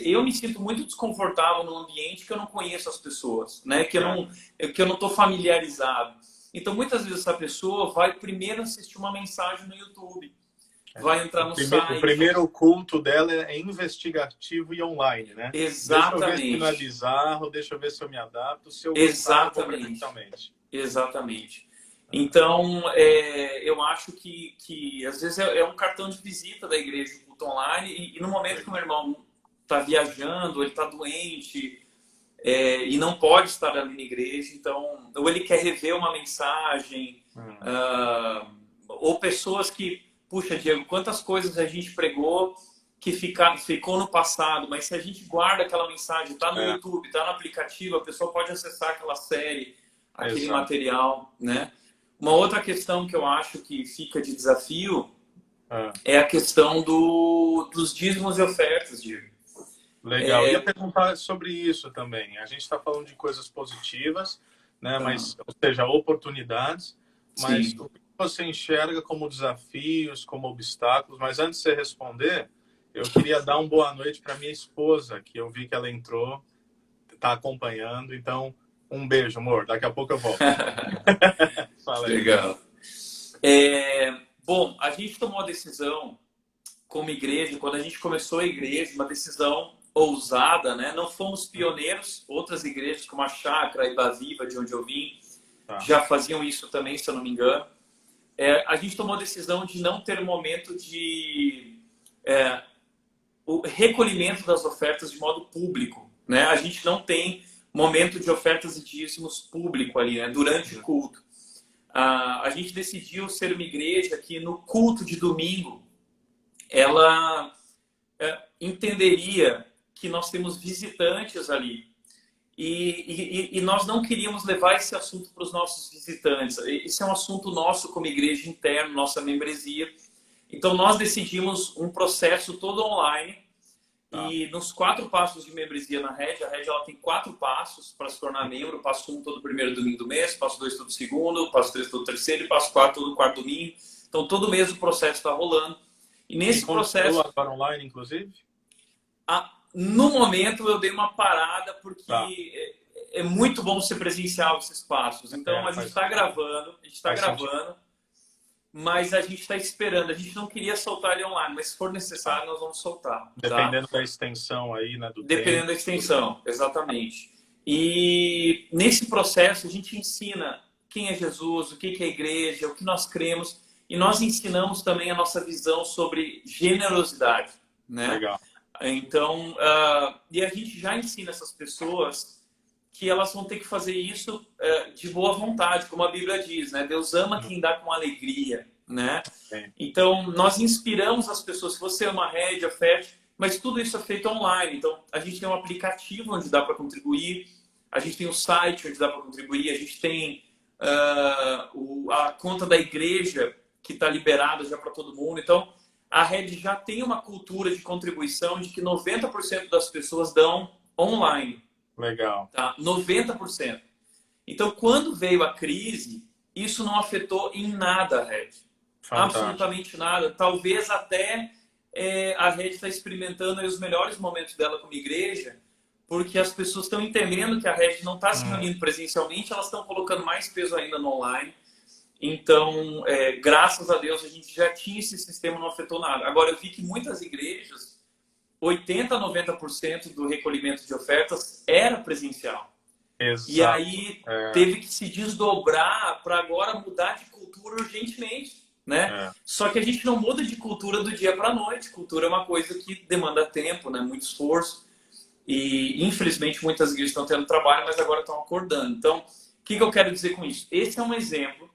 Eu me sinto muito desconfortável num ambiente que eu não conheço as pessoas, né? Que eu não estou familiarizado. Então, muitas vezes essa pessoa vai primeiro assistir uma mensagem no YouTube, vai entrar no O site. primeiro culto dela é investigativo e online, né? Deixa eu ver se não é Exatamente, bizarro, deixa eu ver se eu me adapto. Se eu gostar, eu vou exatamente. presencialmente. Exatamente. Então, eu acho que às vezes é um cartão de visita da igreja, o culto online, e no momento que o meu irmão está viajando, ele está doente, e não pode estar ali na igreja, então, ou ele quer rever uma mensagem, Hum, ou pessoas que, puxa, Diego, quantas coisas a gente pregou que ficou no passado, mas se a gente guarda aquela mensagem, está no é, YouTube, está no aplicativo, a pessoa pode acessar aquela série, aquele exato. material, né? Uma outra questão que eu acho que fica de desafio É, é a questão dos dízimos e ofertas, Diego. legal. Ia perguntar sobre isso também. A gente está falando de coisas positivas, né? Tá, Mas, ou seja, oportunidades, mas sim. o que você enxerga como desafios, como obstáculos? Mas antes de você responder, eu queria dar uma boa noite para minha esposa, que eu vi que ela entrou, está acompanhando. Então, um beijo, amor. Daqui a pouco eu volto. Fala aí. Legal. Bom, a gente tomou a decisão como igreja, quando a gente começou a igreja, uma decisão ousada, né? Não fomos pioneiros, outras igrejas como a Chácara e Baviva, de onde eu vim, Tá. já faziam isso também, se eu não me engano. A gente tomou a decisão de não ter momento de o recolhimento das ofertas de modo público, né? A gente não tem momento de ofertas e dízimos público ali, né? Durante o culto. A gente decidiu ser uma igreja que no culto de domingo ela entenderia que nós temos visitantes ali e nós não queríamos levar esse assunto para os nossos visitantes. Esse é um assunto nosso como igreja interna, nossa membresia. Então nós decidimos um processo todo online Tá. e nos 4 passos de membresia na Red, a Red ela tem 4 passos para se tornar membro. Passo 1 todo primeiro domingo do mês, passo 2 todo segundo, passo 3 todo terceiro e passo 4 todo quarto domingo. Então todo mês o processo está rolando. E E nesse continua processo, agora online, inclusive? no momento eu dei uma parada Tá. porque é muito bom ser presencial esses passos. Então a gente Faz, está gravando, faz sentido. mas a gente está esperando. A gente não queria soltar ele online, mas se for Tá. necessário nós vamos soltar, tá? Dependendo da extensão aí, né, do Dependendo tempo. da extensão, exatamente. E nesse processo a gente ensina quem é Jesus, o que é a igreja, o que nós cremos, e nós ensinamos também a nossa visão sobre generosidade, né? Legal. Então, e a gente já ensina essas pessoas que elas vão ter que fazer isso de boa vontade, como a Bíblia diz, né? Deus ama quem dá com alegria, né? Bem, Então, nós inspiramos as pessoas. Se você é uma rede, oferta, mas tudo isso é feito online. Então, a gente tem um aplicativo onde dá para contribuir, a gente tem um site onde dá para contribuir, a gente tem a conta da igreja que está liberada já para todo mundo. Então, a rede já tem uma cultura de contribuição de que 90% das pessoas dão online, legal. tá? 90%. Então, quando veio a crise, isso não afetou em nada a rede. Fantástico. Absolutamente nada. Talvez até a rede está experimentando aí os melhores momentos dela como igreja, porque as pessoas estão entendendo que a rede não está se reunindo presencialmente, elas estão colocando mais peso ainda no online. Então, graças a Deus, a gente já tinha esse sistema, não afetou nada. Agora, eu vi que muitas igrejas, 80% a 90% do recolhimento de ofertas era presencial. E Exato. aí teve que se desdobrar para agora mudar de cultura urgentemente, né? Só que a gente não muda de cultura do dia para a noite. Cultura é uma coisa que demanda tempo, né? Muito esforço. E infelizmente muitas igrejas estão tendo trabalho, mas agora estão acordando. Então, o que eu quero dizer com isso? Esse é um exemplo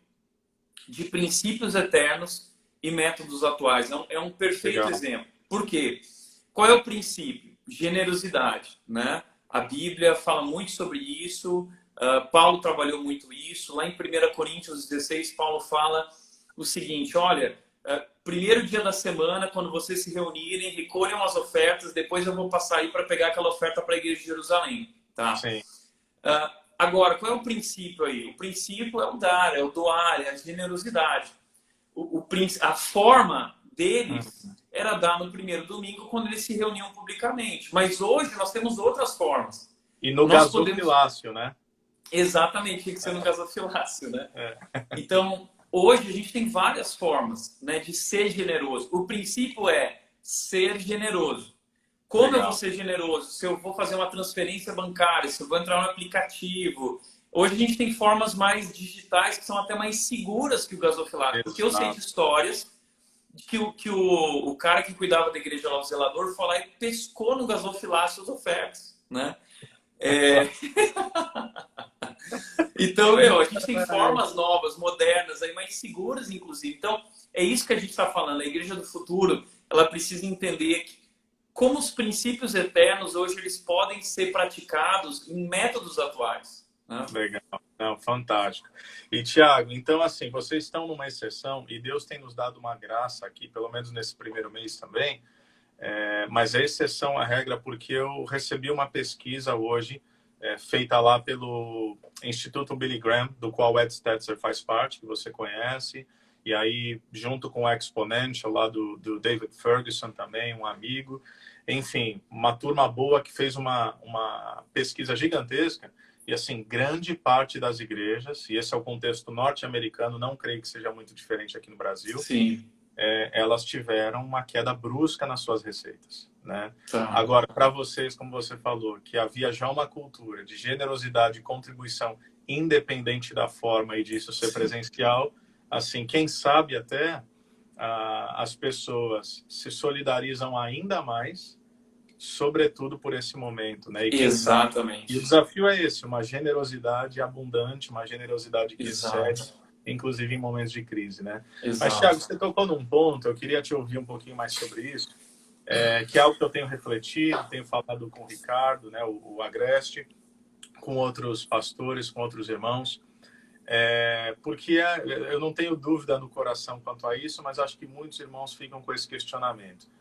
de princípios eternos e métodos atuais. É um perfeito Legal. exemplo. Por quê? Qual é o princípio? Generosidade, né? A Bíblia fala muito sobre isso, Paulo trabalhou muito isso. Lá em 1 Coríntios 16, Paulo fala o seguinte, olha, primeiro dia da semana, quando vocês se reunirem, recolham as ofertas, depois eu vou passar aí para pegar aquela oferta para a igreja de Jerusalém. Tá? Sim. Agora, qual é o princípio aí? O princípio é o dar, é o doar, é a generosidade. A forma deles era dar no primeiro domingo quando eles se reuniam publicamente. Mas hoje nós temos outras formas. E no Nós podemos... gasofilácio, né? Exatamente, tinha que ser no gasofilácio, né? Então, hoje a gente tem várias formas, né, de ser generoso. O princípio é ser generoso. Como Legal. eu vou ser generoso? Se eu vou fazer uma transferência bancária, se eu vou entrar no aplicativo. Hoje a gente tem formas mais digitais que são até mais seguras que o gasofilácio. Porque eu sei de histórias de que o cara que cuidava da igreja lá, o zelador, foi lá e pescou no gasofilácio as ofertas, né? Então, a gente tem formas novas, modernas, aí mais seguras, inclusive. Então, é isso que a gente está falando. A igreja do futuro, ela precisa entender que como os princípios eternos hoje eles podem ser praticados em métodos atuais. Né? Legal, não, fantástico. E Tiago, então assim, vocês estão numa exceção e Deus tem nos dado uma graça aqui, pelo menos nesse primeiro mês também, mas é exceção à regra porque eu recebi uma pesquisa hoje feita lá pelo Instituto Billy Graham, do qual o Ed Stetzer faz parte, que você conhece, e aí junto com o Exponential lá do David Ferguson também, um amigo, enfim, uma turma boa que fez uma pesquisa gigantesca. E assim, grande parte das igrejas, e esse é o contexto norte-americano, não creio que seja muito diferente aqui no Brasil, Sim. Elas tiveram uma queda brusca nas suas receitas, né? Tá. Agora, para vocês, como você falou, que havia já uma cultura de generosidade e contribuição independente da forma e disso ser presencial, assim, quem sabe até as pessoas se solidarizam ainda mais, sobretudo por esse momento, né? E Exatamente. E o desafio é esse, uma generosidade abundante, uma generosidade que excede, inclusive em momentos de crise, né? Exato. Mas, Thiago, você tocou num ponto, eu queria te ouvir um pouquinho mais sobre isso, que é algo que eu tenho refletido, tenho falado com o Ricardo, né, o Agreste, com outros pastores, com outros irmãos, porque eu não tenho dúvida no coração quanto a isso, mas acho que muitos irmãos ficam com esse questionamento.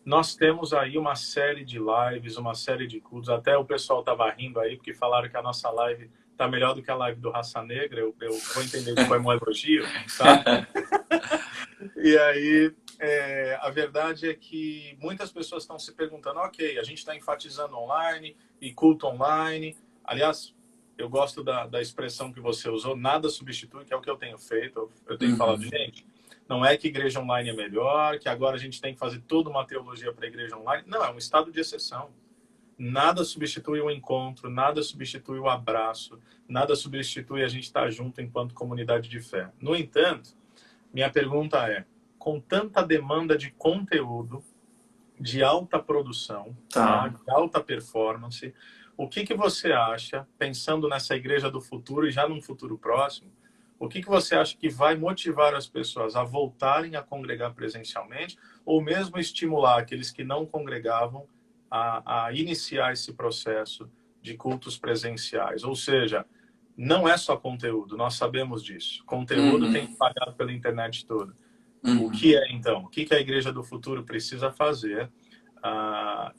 Nós temos aí uma série de lives, uma série de cultos. Até o pessoal estava rindo aí, porque falaram que a nossa live está melhor do que a live do Raça Negra. Eu vou entender que foi um elogio, tá? E aí, a verdade é que muitas pessoas estão se perguntando, ok, a gente está enfatizando online e culto online. Aliás, eu gosto da expressão que você usou, nada substitui, que é o que eu tenho feito. Eu tenho falado, gente... Não é que igreja online é melhor, que agora a gente tem que fazer toda uma teologia para a igreja online. Não, é um estado de exceção. Nada substitui o encontro, nada substitui o abraço, nada substitui a gente estar junto enquanto comunidade de fé. No entanto, minha pergunta é, com tanta demanda de conteúdo, de alta produção, de alta performance, o que você acha, pensando nessa igreja do futuro e já num futuro próximo, o que você acha que vai motivar as pessoas a voltarem a congregar presencialmente ou mesmo estimular aqueles que não congregavam a iniciar esse processo de cultos presenciais? Ou seja, não é só conteúdo, nós sabemos disso. Conteúdo tem espalhado pela internet toda. O que é, então? O que a Igreja do Futuro precisa fazer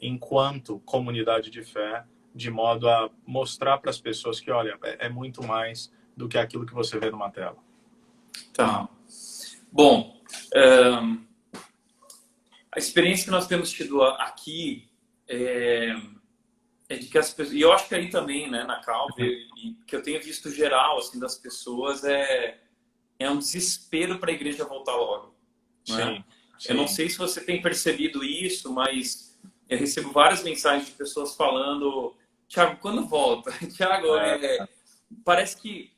enquanto comunidade de fé, de modo a mostrar para as pessoas que, olha, é muito mais do que aquilo que você vê numa tela? Tá. Bom, a experiência que nós temos tido aqui é de que as pessoas... E eu acho que aí também, né, na Calvary, que eu tenho visto geral, assim, das pessoas, é um desespero para a igreja voltar logo. Né? Sim. Eu não sei se você tem percebido isso, mas eu recebo várias mensagens de pessoas falando, Thiago, quando volta? Thiago, parece que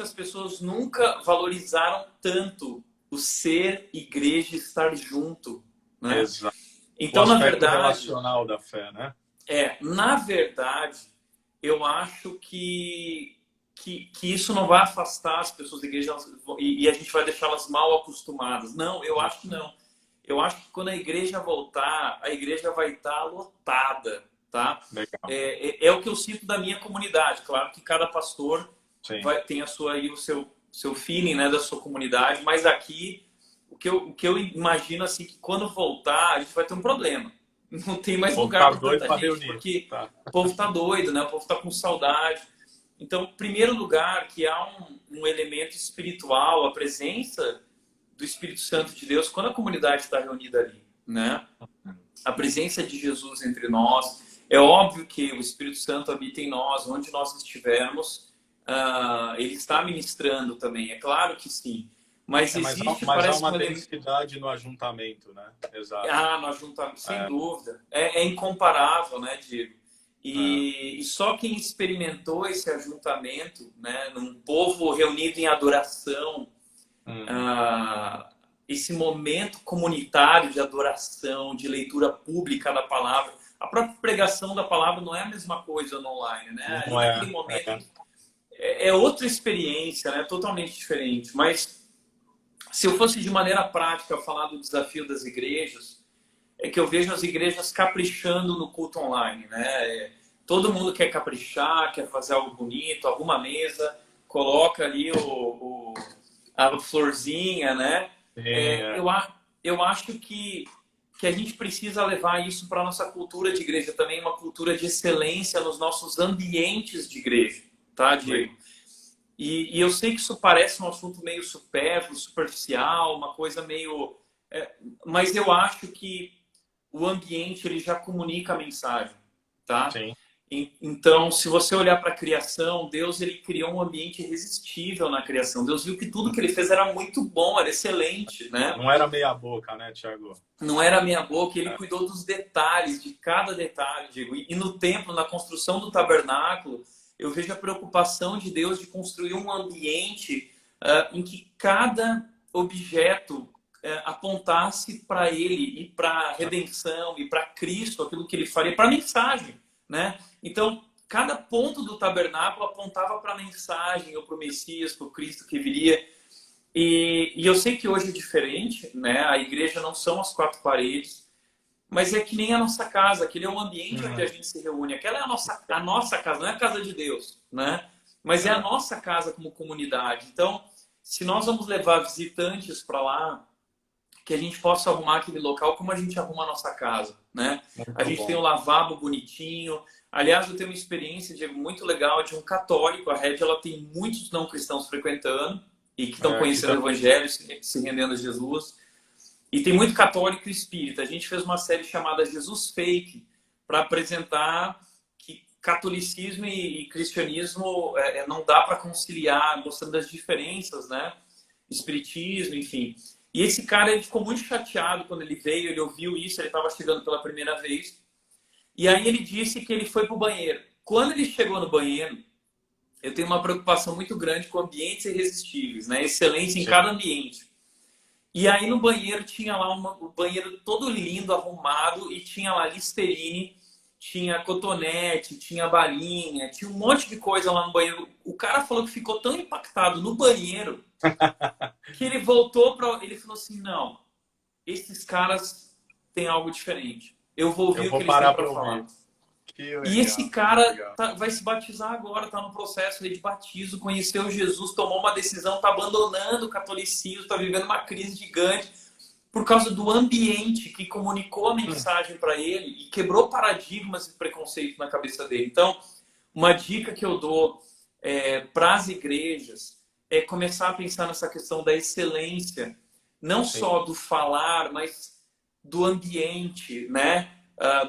as pessoas nunca valorizaram tanto o ser igreja e estar junto, né? Exato. Então, o na verdade, relacional da fé, né? Na verdade, eu acho que isso não vai afastar as pessoas da igreja e a gente vai deixá-las mal acostumadas. Não, eu acho que não. Eu acho que quando a igreja voltar, a igreja vai estar lotada, tá? Legal. É o que eu sinto da minha comunidade. Claro que cada pastor tem o seu feeling, né, da sua comunidade, mas aqui o que eu imagino assim que quando voltar a gente vai ter um problema. Não tem mais lugar para tanta gente, porque o povo tá doido, né? O povo tá com saudade. Então, em primeiro lugar, que há um elemento espiritual, a presença do Espírito Santo de Deus, quando a comunidade está reunida ali, né? A presença de Jesus entre nós. É óbvio que o Espírito Santo habita em nós, onde nós estivermos, ele está ministrando também, é claro que sim. Mas existe, mas há parece uma um elemento... densidade no ajuntamento, né? Exato. nós juntamos, sem dúvida. É incomparável, né, Diego? E só quem experimentou esse ajuntamento, né, num povo reunido em adoração, esse momento comunitário de adoração, de leitura pública da palavra, a própria pregação da palavra não é a mesma coisa no online, né? Ali naquele momento é outra experiência, né? Totalmente diferente. Mas se eu fosse de maneira prática falar do desafio das igrejas, é que eu vejo as igrejas caprichando no culto online, né? Todo mundo quer caprichar, quer fazer algo bonito, arruma a mesa, coloca ali a florzinha, né? Eu acho que a gente precisa levar isso para a nossa cultura de igreja também, uma cultura de excelência nos nossos ambientes de igreja, tá, Diego? E eu sei que isso parece um assunto meio supérfluo, superficial, uma coisa meio... mas eu acho que o ambiente ele já comunica a mensagem, tá? Sim. Então, se você olhar para a criação, Deus ele criou um ambiente irresistível na criação. Deus viu que tudo que ele fez era muito bom, era excelente, né? Não era meia boca, né, Tiago? Não era meia boca, ele cuidou dos detalhes, de cada detalhe, digo. E no templo, na construção do tabernáculo, eu vejo a preocupação de Deus de construir um ambiente em que cada objeto apontasse para ele e para a redenção e para Cristo, aquilo que ele faria, para a mensagem, né? Então, cada ponto do tabernáculo apontava para a mensagem, ou para o Messias, para o Cristo que viria. E eu sei que hoje é diferente, né? A igreja não são as quatro paredes, mas é que nem a nossa casa, aquele é um ambiente onde a gente se reúne. Aquela é a nossa casa, não é a casa de Deus, né? Mas é a nossa casa como comunidade. Então, se nós vamos levar visitantes para lá, que a gente possa arrumar aquele local como a gente arruma a nossa casa, né? A gente tem um lavabo bonitinho. Aliás, eu tenho uma experiência, Diego, muito legal de um católico. A Red, ela tem muitos não cristãos frequentando e que estão conhecendo o Evangelho, se rendendo a Jesus. E tem muito católico e espírita. A gente fez uma série chamada Jesus Fake para apresentar que catolicismo e cristianismo não dá para conciliar, mostrando as diferenças, né? Espiritismo, enfim. E esse cara ele ficou muito chateado quando ele veio, ele ouviu isso, ele estava chegando pela primeira vez. E aí ele disse que ele foi para o banheiro. Quando ele chegou no banheiro, eu tenho uma preocupação muito grande com ambientes irresistíveis, né? Excelência em cada ambiente. E aí no banheiro tinha lá o banheiro todo lindo, arrumado, e tinha lá Listerine, tinha cotonete, tinha balinha, tinha um monte de coisa lá no banheiro. O cara falou que ficou tão impactado no banheiro que ele voltou para... Ele falou assim, não, esses caras têm algo diferente. Eu vou ouvir o que eles têm para falar. E esse cara vai se batizar agora, está no processo de batismo, conheceu Jesus, tomou uma decisão, está abandonando o catolicismo, está vivendo uma crise gigante por causa do ambiente que comunicou a mensagem para ele e quebrou paradigmas e preconceitos na cabeça dele. Então, uma dica que eu dou para as igrejas é começar a pensar nessa questão da excelência, não só do falar, mas do ambiente, né?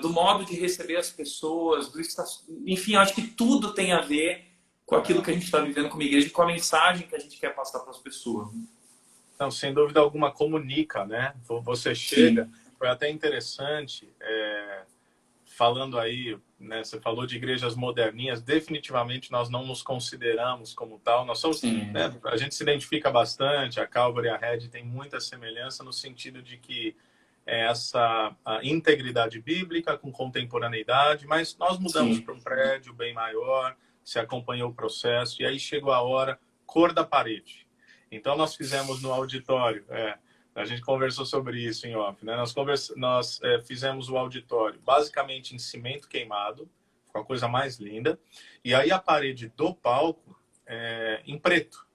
Do modo de receber as pessoas, enfim, acho que tudo tem a ver com aquilo que a gente está vivendo como igreja e com a mensagem que a gente quer passar para as pessoas. Não, sem dúvida alguma comunica, né? Você chega, foi até interessante, falando aí, né? Você falou de igrejas moderninhas, definitivamente nós não nos consideramos como tal, nós somos, né? A gente se identifica bastante, a Calvary e a Red tem muita semelhança no sentido de que essa integridade bíblica com contemporaneidade, mas nós mudamos para um prédio bem maior, se acompanhou o processo, e aí chegou a hora, cor da parede. Então nós fizemos no auditório, a gente conversou sobre isso em off, né? Nós fizemos o auditório basicamente em cimento queimado, com a coisa mais linda, e aí a parede do palco em preto,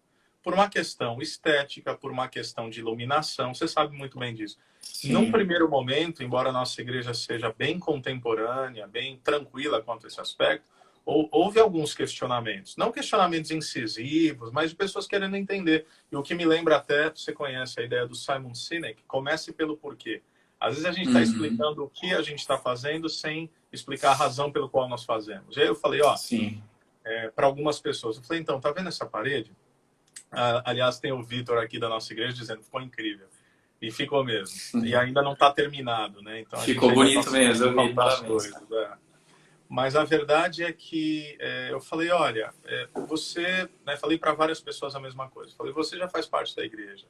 por uma questão estética, por uma questão de iluminação, você sabe muito bem disso. Num primeiro momento, embora a nossa igreja seja bem contemporânea, bem tranquila quanto a esse aspecto, houve alguns questionamentos. Não questionamentos incisivos, mas de pessoas querendo entender. E o que me lembra até, você conhece a ideia do Simon Sinek, comece pelo porquê. Às vezes a gente está explicando o que a gente está fazendo sem explicar a razão pelo qual nós fazemos. E aí eu falei, ó, para algumas pessoas, eu falei, então, tá vendo essa parede? Aliás, tem o Vitor aqui da nossa igreja dizendo, ficou incrível. E ficou mesmo. E ainda não está terminado, né? Então, ficou bonito mesmo, eu vi, parabéns. Mas a verdade é que eu falei, olha, você... Né, falei para várias pessoas a mesma coisa. Falei, você já faz parte da igreja.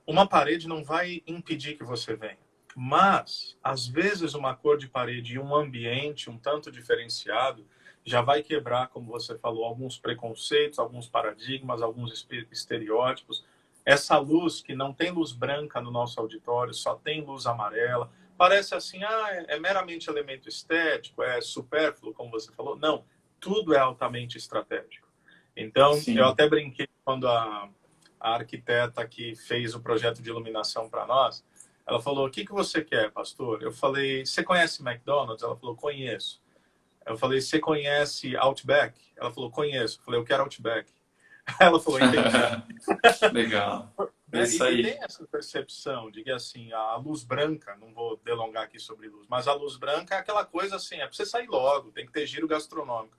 Uma parede não vai impedir que você venha. Mas, às vezes, uma cor de parede e um ambiente um tanto diferenciado já vai quebrar, como você falou, alguns preconceitos, alguns paradigmas, alguns estereótipos. Essa luz, que não tem luz branca no nosso auditório, só tem luz amarela, parece assim, é meramente elemento estético, é supérfluo, como você falou. Não, tudo é altamente estratégico. Então, eu até brinquei quando a arquiteta que fez o projeto de iluminação para nós, ela falou, o que você quer, pastor? Eu falei, você conhece McDonald's? Ela falou, conheço. Eu falei, você conhece Outback? Ela falou, conheço. Eu falei, eu quero Outback. Ela falou, entendi. Legal. Isso aí. E tem essa percepção de que, assim, a luz branca, não vou delongar aqui sobre luz, mas a luz branca é aquela coisa assim, é para você sair logo, tem que ter giro gastronômico.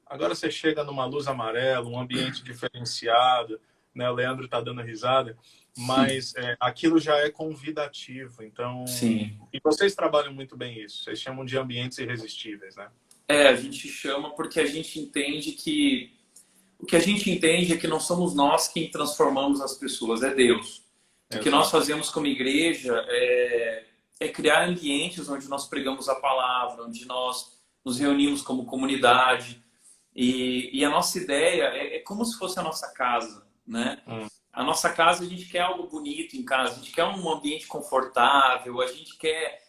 Agora você chega numa luz amarela, um ambiente diferenciado, né? O Leandro está dando risada, mas aquilo já é convidativo. Então, e vocês trabalham muito bem isso. Vocês chamam de ambientes irresistíveis, né? A gente chama porque a gente entende que o que a gente entende é que não somos nós quem transformamos as pessoas, é Deus. O que nós fazemos como igreja é criar ambientes onde nós pregamos a palavra, onde nós nos reunimos como comunidade. E a nossa ideia é como se fosse a nossa casa, né? A nossa casa, a gente quer algo bonito em casa, a gente quer um ambiente confortável, a gente quer...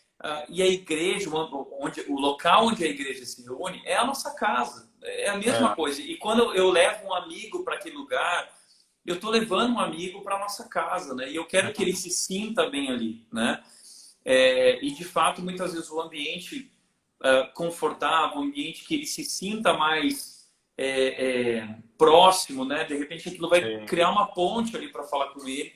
e a igreja, o local onde a igreja se reúne, é a nossa casa. É a mesma coisa. E quando eu levo um amigo para aquele lugar, eu estou levando um amigo para nossa casa, né? E eu quero que ele se sinta bem ali, né? E de fato, muitas vezes o ambiente confortável, um ambiente que ele se sinta mais próximo, né? De repente aquilo vai criar uma ponte ali para falar com ele.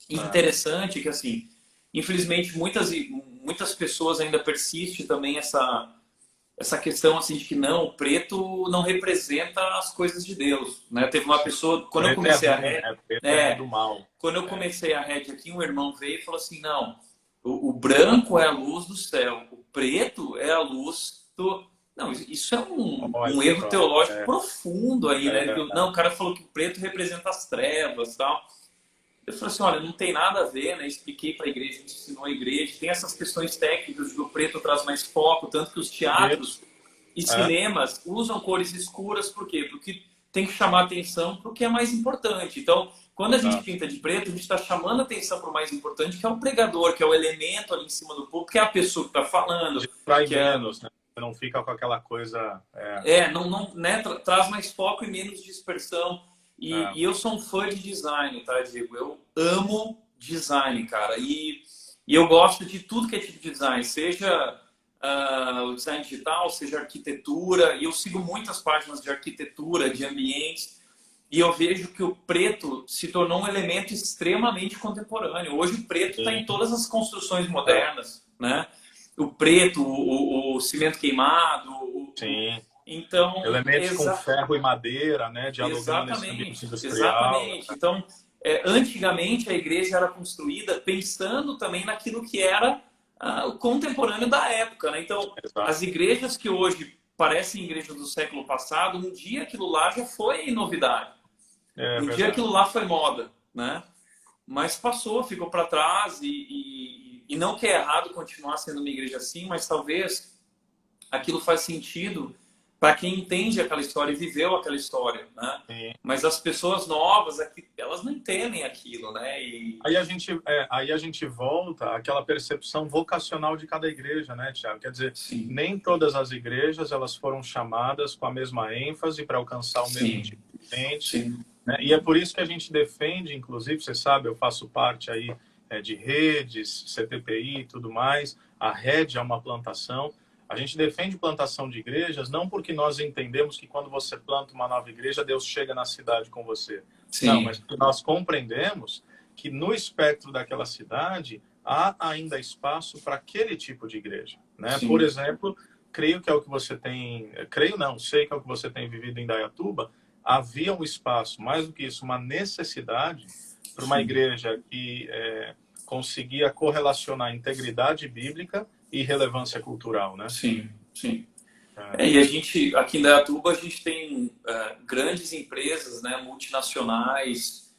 E interessante que, assim, infelizmente muitas pessoas ainda persistem também essa questão assim de que não, o preto não representa as coisas de Deus, né? Teve uma pessoa, quando eu comecei a rede, do mal. Quando eu comecei a rede aqui, um irmão veio e falou assim, não, o branco é a luz do céu, o preto é a luz do... Não, isso é um erro teológico profundo aí, né? Não, o cara falou que o preto representa as trevas e tal. Eu falei assim, olha, não tem nada a ver, né? Expliquei para a igreja, ensinou a igreja. Tem essas questões técnicas que o preto traz mais foco, tanto que os teatros e cinemas usam cores escuras, por quê? Porque tem que chamar atenção para o que é mais importante. Então, quando a gente pinta de preto, a gente está chamando atenção para o mais importante, que é o pregador, que é o elemento ali em cima do púlpito, que é a pessoa que está falando. Que menos, né? Não fica com aquela coisa... né? Traz mais foco e menos dispersão. E eu sou um fã de design, tá, Diego? Eu amo design, cara. E eu gosto de tudo que é tipo de design, seja o design digital, seja arquitetura. E eu sigo muitas páginas de arquitetura, de ambientes. E eu vejo que o preto se tornou um elemento extremamente contemporâneo. Hoje o preto está em todas as construções modernas, né? O preto, o cimento queimado. Então, elementos com ferro e madeira, né? Dialogando nesse ambiente industrial. Exatamente. Então, antigamente a igreja era construída pensando também naquilo que era o contemporâneo da época, né? Então, as igrejas que hoje parecem igrejas do século passado, um dia aquilo lá já foi novidade. Um dia aquilo lá foi moda, né? Mas passou, ficou para trás e não que é errado continuar sendo uma igreja assim, mas talvez aquilo faz sentido para quem entende aquela história e viveu aquela história, né? Mas as pessoas novas, elas não entendem aquilo, né? Aí a gente volta àquela percepção vocacional de cada igreja, né, Thiago? Quer dizer, nem todas as igrejas elas foram chamadas com a mesma ênfase para alcançar o mesmo tipo de gente. Né? E é por isso que a gente defende, inclusive, você sabe, eu faço parte aí de redes, CTPI e tudo mais. A rede é uma plantação. A gente defende plantação de igrejas não porque nós entendemos que quando você planta uma nova igreja, Deus chega na cidade com você. Sim. Não, mas porque nós compreendemos que no espectro daquela cidade há ainda espaço para aquele tipo de igreja, né? Por exemplo, creio que é o que você tem... Creio não, sei que é o que você tem vivido em Indaiatuba. Havia um espaço, mais do que isso, uma necessidade para uma igreja que conseguia correlacionar integridade bíblica e relevância cultural, né? Sim, sim. E a gente, aqui em Indaiatuba, a gente tem grandes empresas, né, multinacionais,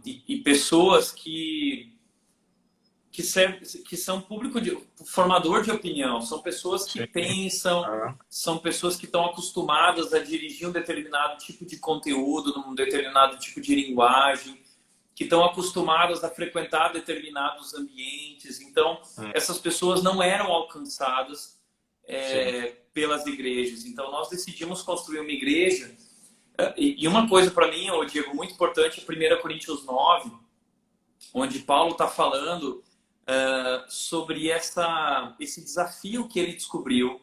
e pessoas que são público formador de opinião, são pessoas que pensam, são pessoas que estão acostumadas a dirigir um determinado tipo de conteúdo, num determinado tipo de linguagem, que estão acostumadas a frequentar determinados ambientes. Então, essas pessoas não eram alcançadas pelas igrejas. Então, nós decidimos construir uma igreja. E uma coisa para mim, Diego, muito importante, é 1 Coríntios 9, onde Paulo está falando sobre esse desafio que ele descobriu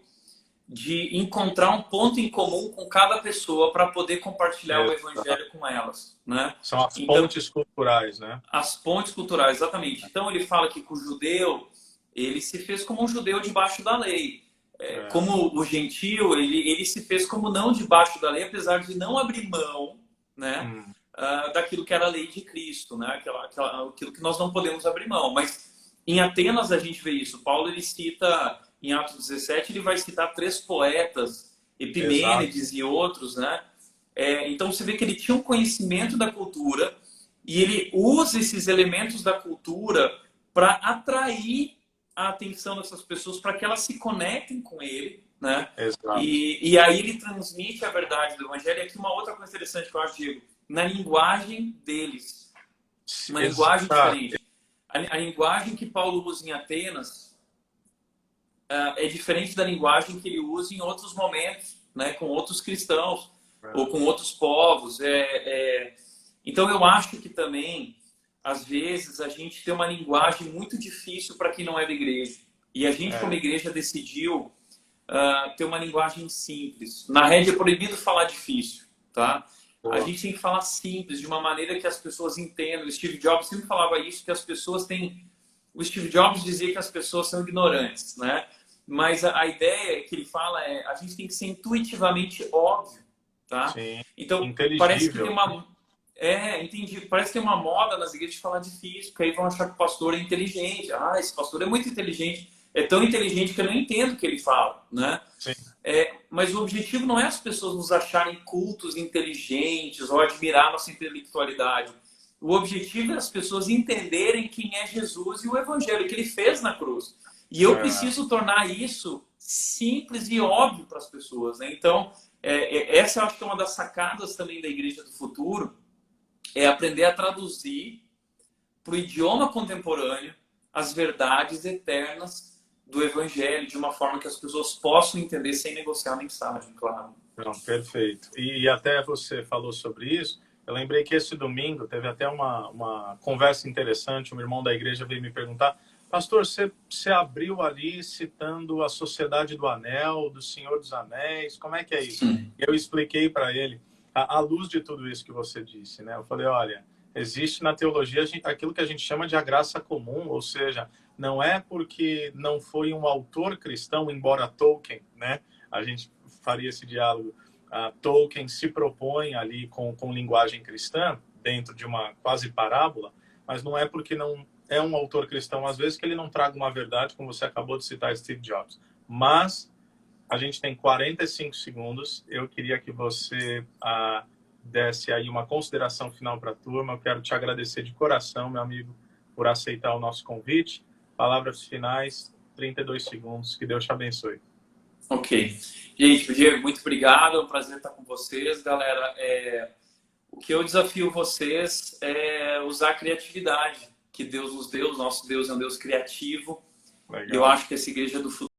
de encontrar um ponto em comum com cada pessoa para poder compartilhar o evangelho com elas, né? São as pontes culturais, né? As pontes culturais, exatamente. Então ele fala que com o judeu, ele se fez como um judeu debaixo da lei. Como o gentio, ele se fez como não debaixo da lei, apesar de não abrir mão, né, daquilo que era a lei de Cristo, né? Aquilo que nós não podemos abrir mão. Mas em Atenas a gente vê isso. Paulo, ele cita... Em Atos 17, ele vai citar 3 poetas, Epimênides e outros, né? Então, você vê que ele tinha um conhecimento da cultura e ele usa esses elementos da cultura para atrair a atenção dessas pessoas, para que elas se conectem com ele, né? E aí ele transmite a verdade do evangelho. E aqui uma outra coisa interessante que eu acho, Diego, na linguagem deles. Uma linguagem diferente. A linguagem que Paulo usa em Atenas... é diferente da linguagem que ele usa em outros momentos, né, com outros cristãos ou com outros povos. Então eu acho que também, às vezes, a gente tem uma linguagem muito difícil para quem não é da igreja. E a gente, como igreja, decidiu ter uma linguagem simples. Na rede é proibido falar difícil, tá? A gente tem que falar simples, de uma maneira que as pessoas entendam. O Steve Jobs sempre falava isso, que as pessoas têm... O Steve Jobs dizia que as pessoas são ignorantes, né? Mas a ideia que ele fala a gente tem que ser intuitivamente óbvio, tá? Sim. Então, parece que tem uma... entendi. Parece que tem uma moda nas igrejas de falar difícil, porque aí vão achar que o pastor é inteligente. Esse pastor é muito inteligente. É tão inteligente que eu não entendo o que ele fala, né? Sim. Mas o objetivo não é as pessoas nos acharem cultos, inteligentes ou admirar nossa intelectualidade. O objetivo é as pessoas entenderem quem é Jesus e o evangelho que ele fez na cruz. E eu preciso tornar isso simples e óbvio para as pessoas, né? Então, essa eu acho que é uma das sacadas também da Igreja do Futuro, é aprender a traduzir para o idioma contemporâneo as verdades eternas do Evangelho, de uma forma que as pessoas possam entender sem negociar a mensagem, claro. Não, perfeito. E até você falou sobre isso. Eu lembrei que esse domingo teve até uma conversa interessante. Um irmão da igreja veio me perguntar: pastor, você abriu ali citando a Sociedade do Anel, do Senhor dos Anéis, como é que é isso? E eu expliquei para ele, à luz de tudo isso que você disse, né? Eu falei, olha, existe na teologia aquilo que a gente chama de a graça comum, ou seja, não é porque não foi um autor cristão, embora Tolkien, né? A gente faria esse diálogo. Tolkien se propõe ali com linguagem cristã, dentro de uma quase parábola, mas não é porque não é um autor cristão, às vezes, que ele não traga uma verdade, como você acabou de citar Steve Jobs. Mas a gente tem 45 segundos. Eu queria que você desse aí uma consideração final para a turma. Eu quero te agradecer de coração, meu amigo, por aceitar o nosso convite. Palavras finais, 32 segundos. Que Deus te abençoe. Ok. Gente, Diego, muito obrigado. É um prazer estar com vocês. Galera, o que eu desafio vocês é usar a criatividade que Deus nos deu. O nosso Deus é um Deus criativo. Legal. Eu acho que essa igreja do futuro